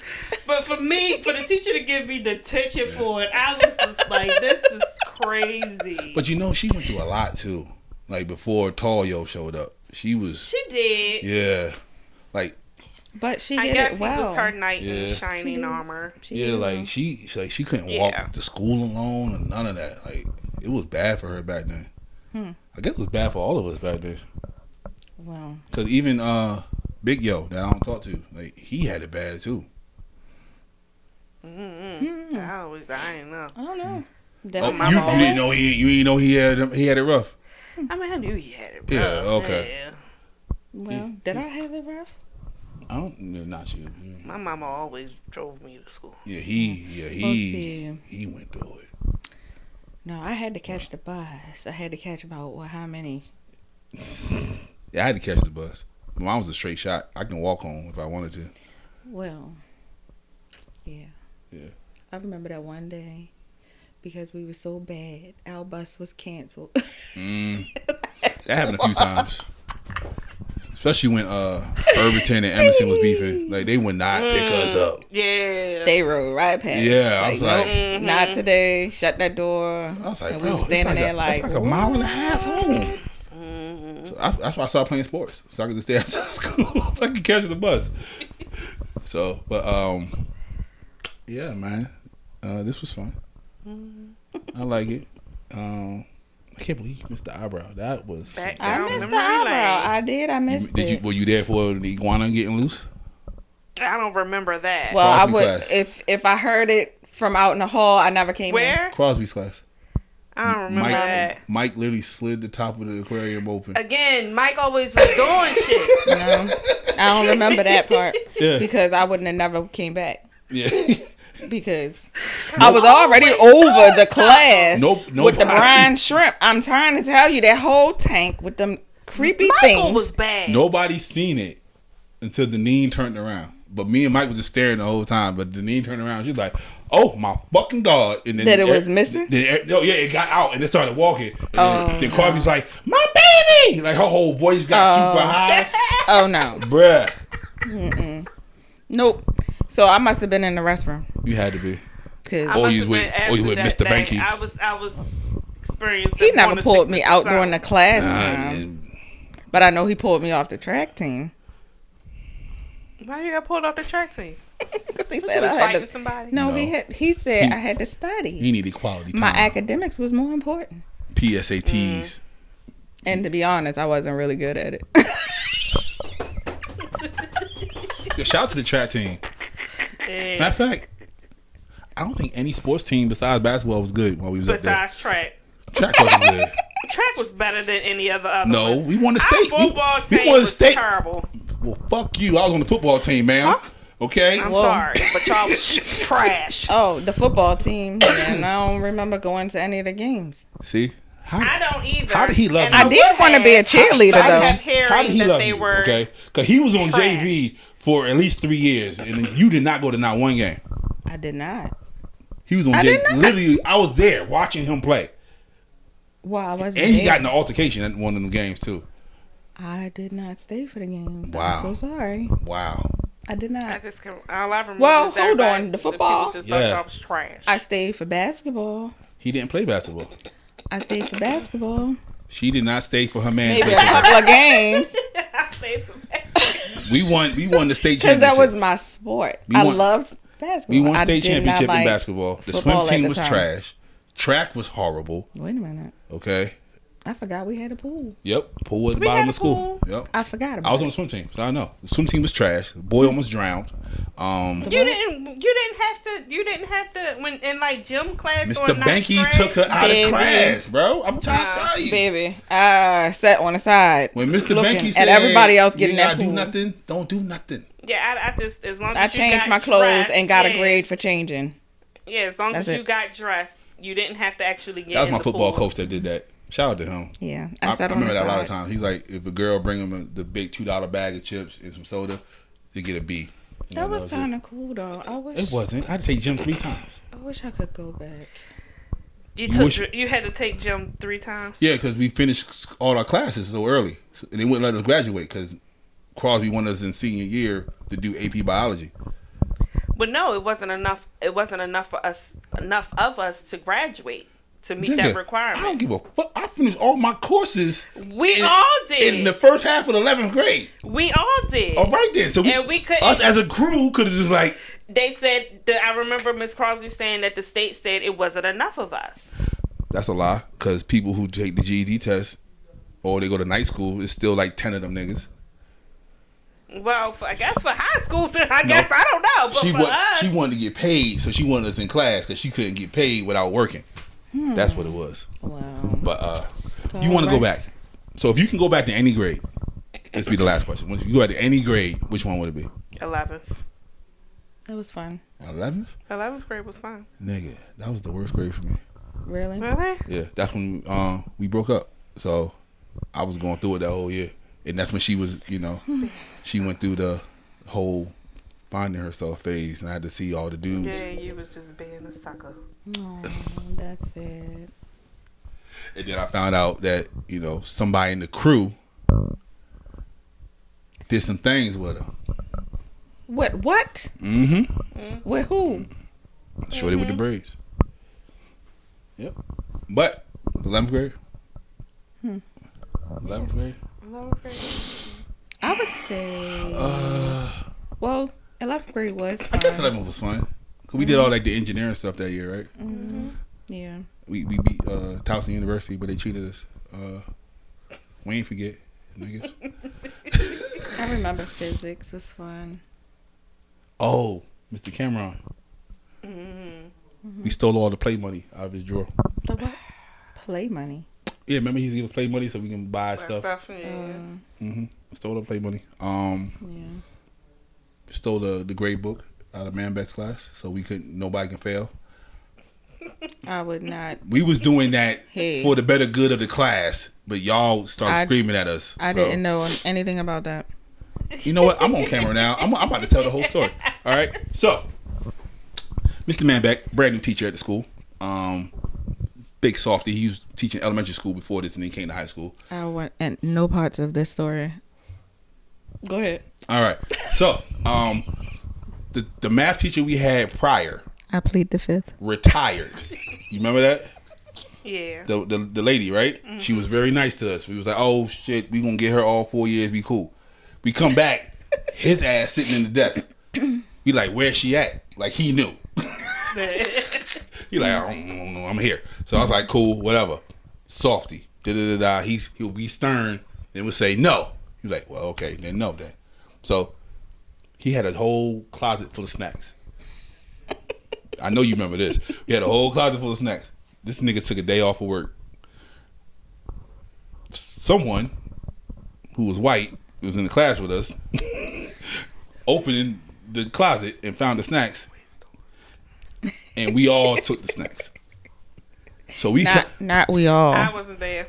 But for me, for the teacher to give me detention for it, I was just like, this is crazy. But you know, she went through a lot too. Like before Tall Yo showed up, she did. Yeah, like. But she I did guess it well. he was her knight in Yeah. shining armor. Yeah, like she couldn't walk to school alone or none of that. Like it was bad for her back then. I guess it was bad for all of us back then. Wow. Cause even Big Yo that I don't talk to, like he had it bad too. I didn't know. I don't know. Oh, you didn't know you didn't know he had it rough. I mean, I knew he had it rough. Yeah, okay. Yeah. Well, did I have it rough? I don't, not you. My mama always drove me to school. Yeah, he went through it. No, I had to catch the bus. I had to catch about how many? Yeah, I had to catch the bus. Mine was a straight shot. I can walk home if I wanted to. Well, yeah. Yeah. I remember that one day because we were so bad, our bus was canceled. That happened a few times. Especially when Irvington and Emerson was beefing. Like, they would not pick us up. Yeah. They rode right past. Yeah, I was like... nope, not today. Shut that door. I was like, and bro, we were standing there it's like a mile and a half home. Mm-hmm. So that's why I started playing sports. So I could just stay after school. So I could catch the bus. So, but, yeah, man. This was fun. I like it. I can't believe you missed the eyebrow. That was... I missed the eyebrow. I did. I missed it. Were you there for the iguana getting loose? I don't remember that. Well, Crosby I would class. if I heard it from out in the hall. I never came in. Where? Crosby's class. I don't remember that. Mike literally slid the top of the aquarium open. Again, Mike always was doing shit. No, I don't remember that part. Yeah. Because I wouldn't have never came back. Yeah. Because I was already over the class with the Nobody. brine shrimp. I'm trying to tell you, that whole tank with them creepy Michael things. was bad. Nobody seen it until Deneen turned around. But me and Mike was just staring the whole time. But Deneen turned around. She's like, "Oh my fucking god!" And then That it was missing. No, yeah, it got out and it started walking. And then Crosby's like, "My baby!" Like her whole voice got super high. Oh no, Bruh. nope. So I must have been in the restroom. You had to be. Cause you with Mr. Banky. I was experiencing. he never pulled me out during the class time. And But I know he pulled me off the track team. Why you got pulled off the track team? Because he You said was I had fighting to. somebody. No, he said I had to he study. needed quality time. My academics was more important. PSATs. And to be honest, I wasn't really good at it. Yo, shout out to the track team. Yeah. Matter of fact, I don't think any sports team besides basketball was good while we was Besides track. up there. Track wasn't good. Track was better than any other No, ones. we won the Our state. football We team won the was state. terrible. Well, fuck you. I was on the football team, man. Okay? I'm Whoa. sorry, but y'all was trash. Oh, the football team. And I don't remember going to any of the games. See? I don't either. How did he love And you? I did want to be a cheerleader, I though. kept hearing How did he that love they you? were Okay? Because he was on trash. JV for at least 3 years, and you did not go to not one game. I did not. He was on I did JV. not. Literally, I was there watching him play. Well, I wasn't And he there. got in an altercation at one of them games, too. I did not stay for the games. Wow. I'm so sorry. Wow. I did I not. just all I remember. Well, is hold everybody- on, the football? people just thought Yeah. y'all was trash. I stayed for basketball. He didn't play basketball. I stayed for basketball. She did not stay for her man. Maybe a couple of games. I stayed for that. We won the state Because championship. that was my sport. We I won- loved basketball. We won I state did not championship in like basketball. The swim football at team the was time. trash. Track was horrible. Wait a minute. Okay. I forgot we had a pool. Yep. Pool at the We bottom had of a school. pool. Yep. I forgot about I was it. on the swim team, so I know. The swim team was trash. The boy almost drowned. You didn't have to when in like gym class. Mr. or ninth Banky grade. took her out Baby. of class, bro. I'm trying to Wow. tell you. Baby, I sat on the side. When Mr. looking Banky at said everybody else getting you that gotta do pool. nothing, don't do nothing. Yeah, I just as long as I you changed got my clothes dressed, and got a yeah. grade for changing. Yeah, as long That's as you it. got dressed, you didn't have to actually get. That was in my the football pool. coach that did that. Shout out to him. Yeah, I sat on remember the that a side. lot of times. He's like, if a girl bring him the big $2 bag of chips and some soda, they get a B. You know, That was it. kind of cool though. I wish. It wasn't. I had to take gym 3 times. I wish I could go back. You had to take gym 3 times. Yeah, because we finished all our classes so early, and they wouldn't let us graduate because Crosby wanted us in senior year to do AP biology. But no, it wasn't enough. It wasn't enough of us to graduate to meet that requirement. I don't give a fuck. I finished all my courses. We all did in the first half of the 11th grade. We all did. All right then. So we could. Us as a crew could have just like. They said that I remember Miss Crosby saying that the state said it wasn't enough of us. That's a lie, because people who take the GED test or they go to night school, it's still like 10 of them niggas. Well, I guess for high school, I guess I don't know. But she wanted to get paid, so she wanted us in class because she couldn't get paid without working. That's what it was. Wow. But you want to go back. So if you can go back to any grade, this will be the last question. If you go back to any grade, which one would it be? 11th. That was fun. 11th? 11th grade was fun. Nigga, that was the worst grade for me. Really? Really? Yeah, that's when we broke up. So I was going through it that whole year. And that's when she was, she went through the whole finding herself phase, and I had to see all the dudes. Yeah, you was just being a sucker. Oh, that's it. And then I found out that, somebody in the crew did some things with her. What? Mm-hmm. With who? Shorty with the braids. Yep. But 11th grade. 11th grade. 11th grade. I would say. Well, 11th grade was fun. I guess 11th was fun. Cause we did all like the engineering stuff that year, right? Mm-hmm. Yeah. We beat Towson University, but they cheated us. We ain't forget, niggas. I remember physics was fun. Oh, Mr. Cameron. We stole all the play money out of his drawer. The what? Play money. Yeah, remember he used to give us play money so we can buy stuff. Yeah. Stole the play money. Yeah. Stole the grade book out of Manbeck's class so nobody can fail. I would not. We was doing that Hey. for the better good of the class, but y'all started screaming at us. I didn't know anything about that. You know what? I'm on camera now. I'm about to tell the whole story. All right. So, Mr. Manbeck, brand new teacher at the school. Big softy. He was teaching elementary school before this, and then he came to high school. I want no parts of this story. Go ahead. All right. So, the math teacher we had prior I plead the fifth. retired. You remember that? Yeah. The lady, right? Mm-hmm. She was very nice to us. We was like, oh shit, we gonna get her all 4 years. Be cool. We come back, his ass sitting in the desk. We like, where's she at? Like he knew. He like, I don't know, I'm here. So I was like, cool, whatever. Softy. He'll be stern. Then we'll say no. He's like, well, okay, then no then. So he had a whole closet full of snacks. I know you remember this. He had a whole closet full of snacks. This nigga took a day off of work. Someone who was white, who was in the class with us, opened the closet and found the snacks. And we all took the snacks. So we not we all. I wasn't there.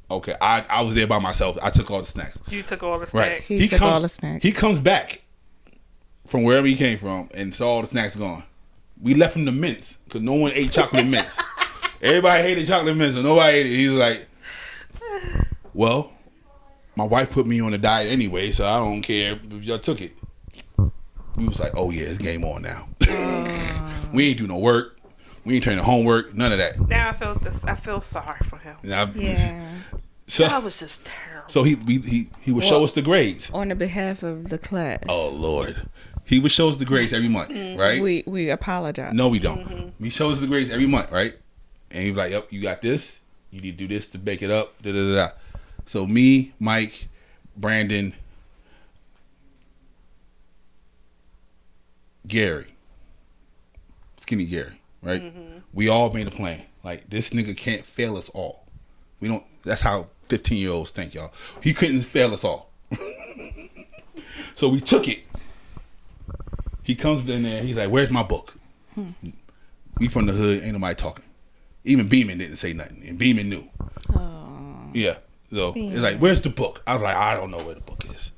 Okay, I was there by myself. I took all the snacks. You took all the snacks. Right. He took all the snacks. He comes back from wherever he came from and saw all the snacks gone. We left him the mints because no one ate chocolate mints. Everybody hated chocolate mints, so nobody ate it. He was like, well, my wife put me on a diet anyway, so I don't care if y'all took it. We was like, oh yeah, it's game on now. We ain't do no work. We ain't turning homework. None of that. Now I feel sorry for him. Yeah. So that was just terrible. So he would show us the grades on the behalf of the class. Oh Lord, he would show us the grades every month, right? We apologize. No, we don't. Mm-hmm. He shows us the grades every month, right? And he's like, "Yep, you got this. You need to do this to make it up." Da da da. So me, Mike, Brandon, Gary, Skinny Gary, right? Mm-hmm. We all made a plan. Like, this nigga can't fail us all. We don't. That's how 15-year-olds think, y'all. He couldn't fail us all. So we took it. He comes in there. He's like, "Where's my book?" We from the hood. Ain't nobody talking. Even Beeman didn't say nothing, and Beeman knew. Yeah. So it's like, "Where's the book?" I was like, "I don't know where the book is."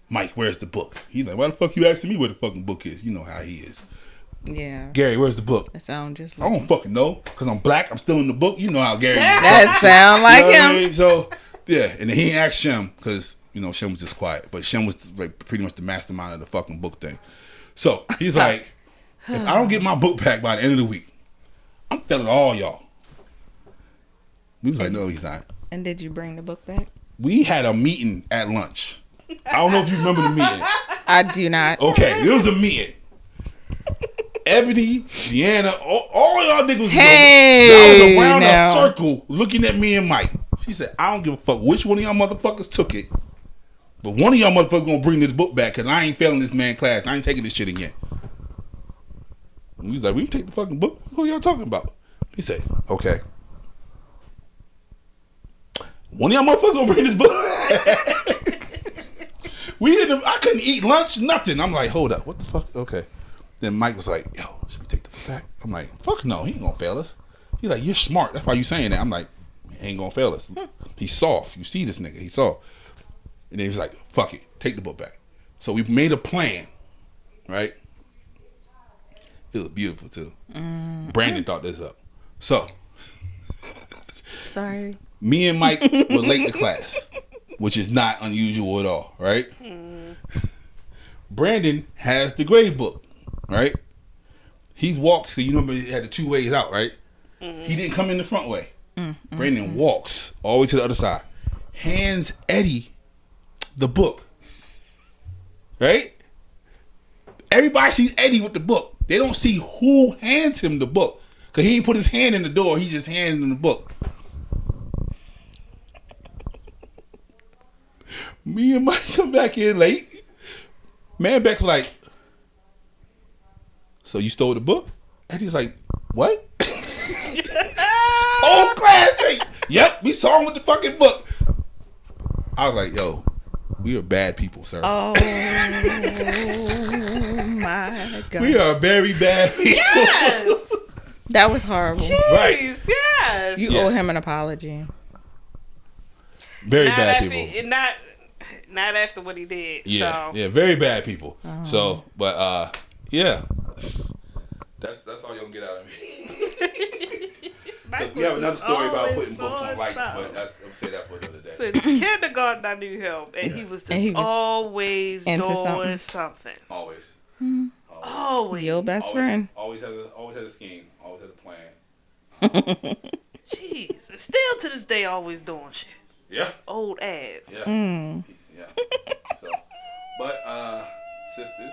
Mike, "Where's the book?" He's like, "Why the fuck you asking me where the fucking book is?" You know how he is. Yeah. Gary, "Where's the book?" That sound just like I don't fucking know, because I'm black. I'm still in the book. You know how Gary is. That sound like him. I mean? So, yeah. And then he asked Shem, because You know, Shem was just quiet, but Shem was like pretty much the mastermind of the fucking book thing. So he's like, if I don't get my book back by the end of the week, I'm failing all y'all. We was like, no, he's not. And did you bring the book back? We had a meeting at lunch. I don't know if you remember the meeting. I do not. Okay, there was a meeting. Ebony, Deanna, all y'all niggas Hey, y'all was around now. a circle looking at me and Mike. She said, I don't give a fuck which one of y'all motherfuckers took it, but one of y'all motherfuckers gonna bring this book back because I ain't failing this man class. I ain't taking this shit again. And we was like, we can take the fucking book. What y'all talking about? He said, okay. One of y'all motherfuckers gonna bring this book. I couldn't eat lunch, nothing. I'm like, hold up, what the fuck? Okay. Then Mike was like, yo, should we take the book back? I'm like, fuck no, he ain't gonna fail us. He's like, you're smart. That's why you saying that. I'm like, he ain't gonna fail us. He's soft. You see this nigga, he's soft. And then he was like, fuck it, take the book back. So we made a plan, right? It was beautiful too. Brandon thought this up. So Sorry. me and Mike were late to class, which is not unusual at all, right? Brandon has the grade book, right? He's walked, so you remember he had the two ways out, right? He didn't come in the front way. Brandon walks all the way to the other side, hands Eddie the book, right? Everybody sees Eddie with the book. They don't see who hands him the book because he ain't put his hand in the door. He just handed him the book. Me and Mike come back in late. Man back's like, so you stole the book? And he's like, what? Whole class, hey, yep, we saw him with the fucking book. I was like, yo, we are bad people, sir. Oh my God. We are very bad people. Yes. That was horrible. Right. Jeez, yes. You Yeah. owe him an apology. Very Not bad after, people. not after what he did. Yeah, So. yeah, very bad people. So, but yeah, that's all you'll get out of me. Mike We have was another story about always putting books on doing lights, stuff. but I'll say that for another day. Since kindergarten, I knew him, and he was just And he was always into doing something. something. Always. Always. Your best friend. Always had a scheme. Always had a plan. Jeez. And still to this day, always doing shit. Yeah. Old ass. Yeah. Yeah. So, but sisters,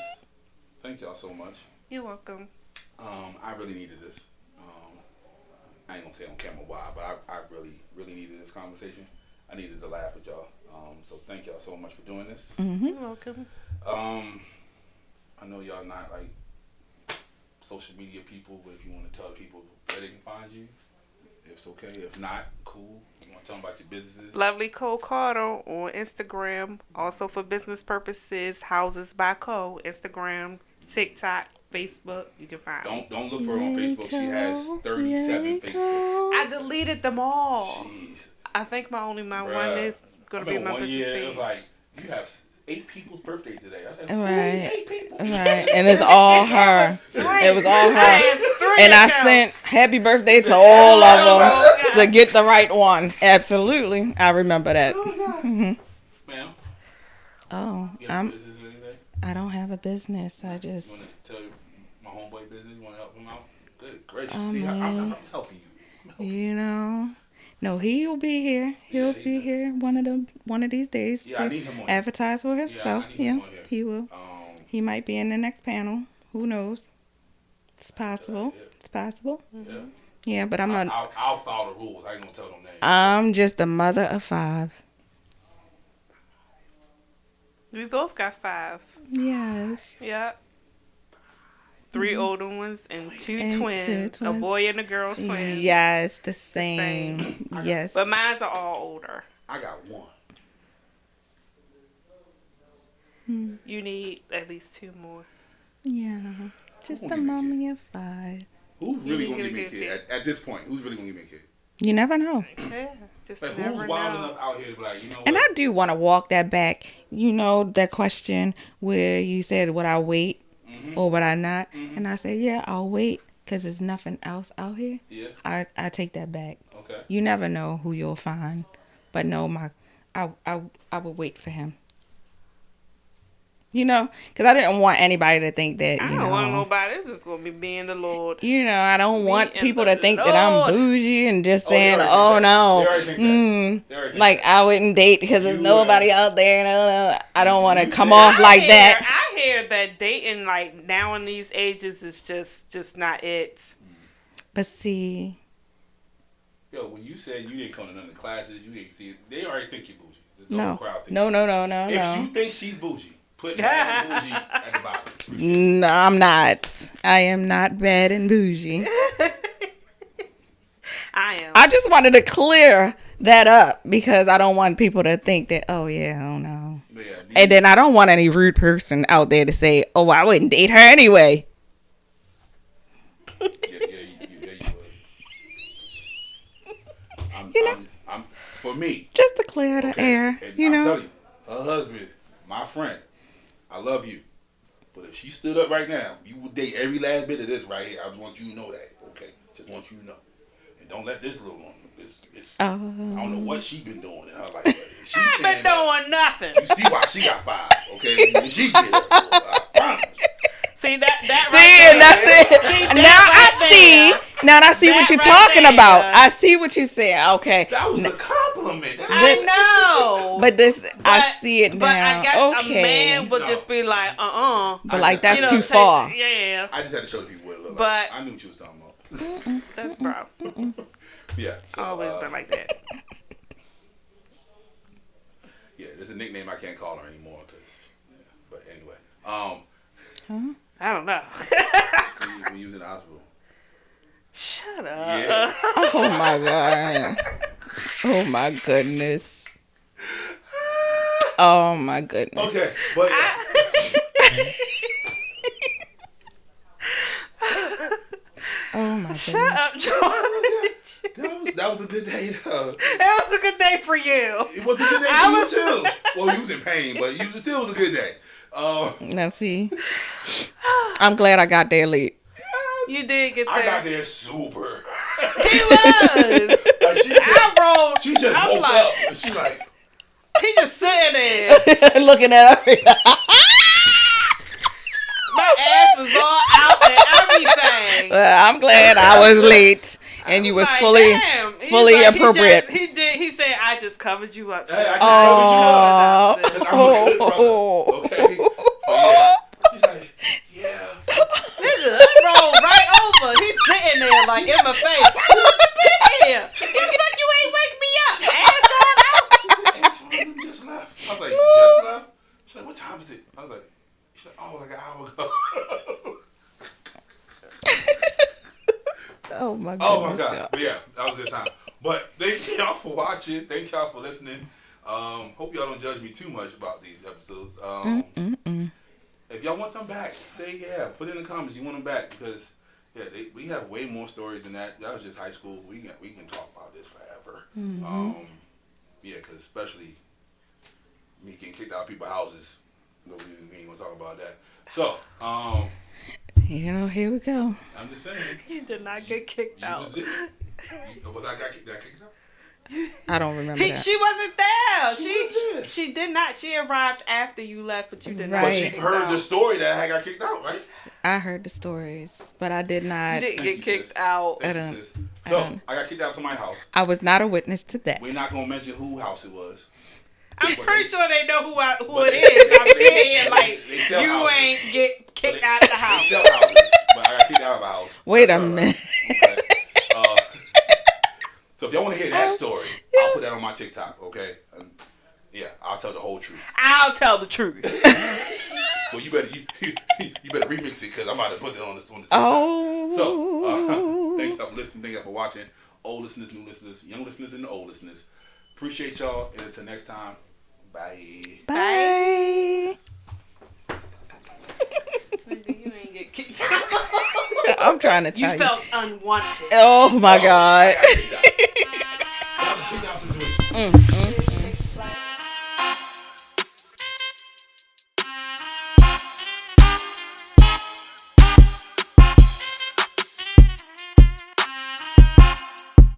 thank y'all so much. You're welcome. I really needed this. I ain't gonna say on camera why, but I really needed this conversation. I needed to laugh with y'all. So thank y'all so much for doing this. You're welcome. I know y'all not like social media people, but if you want to tell people where they can find you, it's okay. If not, cool. You want to tell them about your businesses? Lovely Co Carter on Instagram. Also for business purposes, Houses by Co. Instagram, TikTok, Facebook. You can find me. Don't look for her on Facebook. She has 37 Facebooks. I deleted them all. Jeez. I think my Bruh. one is going I to be remember my one business year, page. it was like, you have 8 people's birthdays today. I was like, who Right. is 8 people? Right. And it's all her. It was all I her. had 3 And I accounts. sent happy birthday to all of them to get the right one. Absolutely. I remember that. Ma'am, Oh, you have a business or anything? I don't have a business. I You want just, to tell my homeboy business? You want to help him out? Good, gracious. See, I'm helping you. you know. No, he'll be here. He'll Yeah, be here one of these days Yeah, I to need him on here. advertise for himself. I need Yeah, him on here. he will. He might be in the next panel. Who knows? It's possible. Yeah. It's possible. Yeah. Yeah, but I'm not. I'll follow the rules. I ain't gonna tell them names. I'm just a mother of 5. We both got 5. Yes. Yep. 3 older ones and 2 And 2 twins. A twins. boy and a girl twin. Yes, the same. Yes. But mines are all older. I got 1. You need at least 2 more. Yeah. Just gonna a give me a mommy of 5. Who's really You gonna give need me a to kid? get At this point, who's really gonna give me a kid? You never know. Yeah. Just Like, never who's wild know. enough out here to be like, you know what? And I do want to walk that back. You know, that question where you said, would I wait or would I not? And I said, yeah, I'll wait because there's nothing else out here. Yeah. I take that back. Okay. You never know who you'll find. But no, I would wait for him. You know, because I didn't want anybody to think that, I you don't want know, nobody. This is gonna be being the Lord. you know, I don't Me want and people the to think that I'm Lord. bougie and just Oh, they saying, already oh think that. no, They already think that. They already think like that. I wouldn't date because there's You nobody would. out there. And I don't want to You come said- off like that. I hear that dating like now in these ages is just not it. But see, Yo, when you said you didn't come to none of the classes, you didn't see it. They already think you're bougie. The no, whole crowd think no, you're no, bougie. no, no, If no. you think she's bougie, put bad and bougie at the bottom. No, I'm not. I am not bad and bougie. I am. I just wanted to clear that up because I don't want people to think that, oh yeah, I don't know. But yeah, And then I don't want any rude person out there to say, oh, I wouldn't date her anyway. yeah, you would. You know? I'm for me. Just to clear the Okay? air, And you I'm know. telling you, her husband, my friend, I love you. But if she stood up right now, you would date every last bit of this right here. I just want you to know that, okay? Just want you to know. And don't let this little one. I don't know what she been doing in her life. But she I ain't been doing nothing. You see why she got fired, okay? When she get up, I promise. See that See, right and that's it. See, now that I see. right Now I see what That you're right talking there. about. I see what you're saying. Okay. That was a compliment. I know. But this, I But- see it now. But I guess okay. a man would just be like, But like that's You know, too far. Yeah, I just had to show people what it looked But- like. I knew what you was talking about. that's bro. Yeah. So, Always been like that. Yeah, there's a nickname I can't call her anymore. But anyway. I don't know. When you was in the hospital. Shut up. Yeah. Oh my god. Oh my goodness. Oh my goodness. Okay, but yeah. Oh my goodness. Shut up, George. That was a good day, though. That was a good day for you. It was a good day I for was- you, too. Well, you was in pain, but you still was a good day. Now see, I'm glad I got there late. You did get there. I got there super. He was. Like, I rolled. she just I'm woke like, up, and she like, he just sitting there. Looking at her. My ass was all out and everything. Well, I'm glad I was late and you was Like, fully damn. He's fully like, appropriate. He said, I just covered you up. hey, I sis." just Oh. covered you up. 'Cause I'm a good brother, okay? But yeah. She's like, yeah. Nigga, I rolled right over. He's sitting there like in my face. Yeah. It's like you ain't wake me up. Ass all out. Hey, just left. I was like, you just left? She's like, what time is it? I was like, she's like, oh, like an hour ago. Oh my goodness. Oh my god! But yeah, that was a good time. But thank y'all for watching. Thank y'all for listening. Hope y'all don't judge me too much about these episodes. If y'all want them back, say yeah. Put in the comments you want them back because yeah, we have way more stories than that. That was just high school. We can talk about this forever. Yeah, because especially me getting kicked out of people's houses. We ain't gonna talk about that. So, You know, here we go. I'm just saying. He did not get kicked out. Was it? Was I got kicked out? I don't remember that. She wasn't there. She was there. She did not. She arrived after you left, but you did not. Right. But she heard the story that I got kicked out, right? I heard the stories, but I did You not. didn't Thank get you, kicked sis. out. Thank I you, don't- sis. I So don't- I got kicked out of somebody's house. I was not a witness to that. We're not gonna mention whose house it was. I'm pretty sure they know who it is. I'm saying like They sell you houses. ain't get kicked They- out the They house. sell houses, but I got kicked out of a house. Wait That's a all right. minute. Okay. So if y'all want to hear that story, I'll put that on my TikTok. Okay. Yeah, I'll tell the whole truth. I'll tell the truth. Well, you better remix it because I'm about to put it on the TikTok. Oh. So thank y'all for listening. Thank y'all for watching. Old listeners, new listeners, young listeners, and the old listeners. Appreciate y'all. And until next time, bye. Bye. You ain't get kicked out. I'm trying to You tell you. felt unwanted. Oh my God. I got kicked out. That was a kick out situation.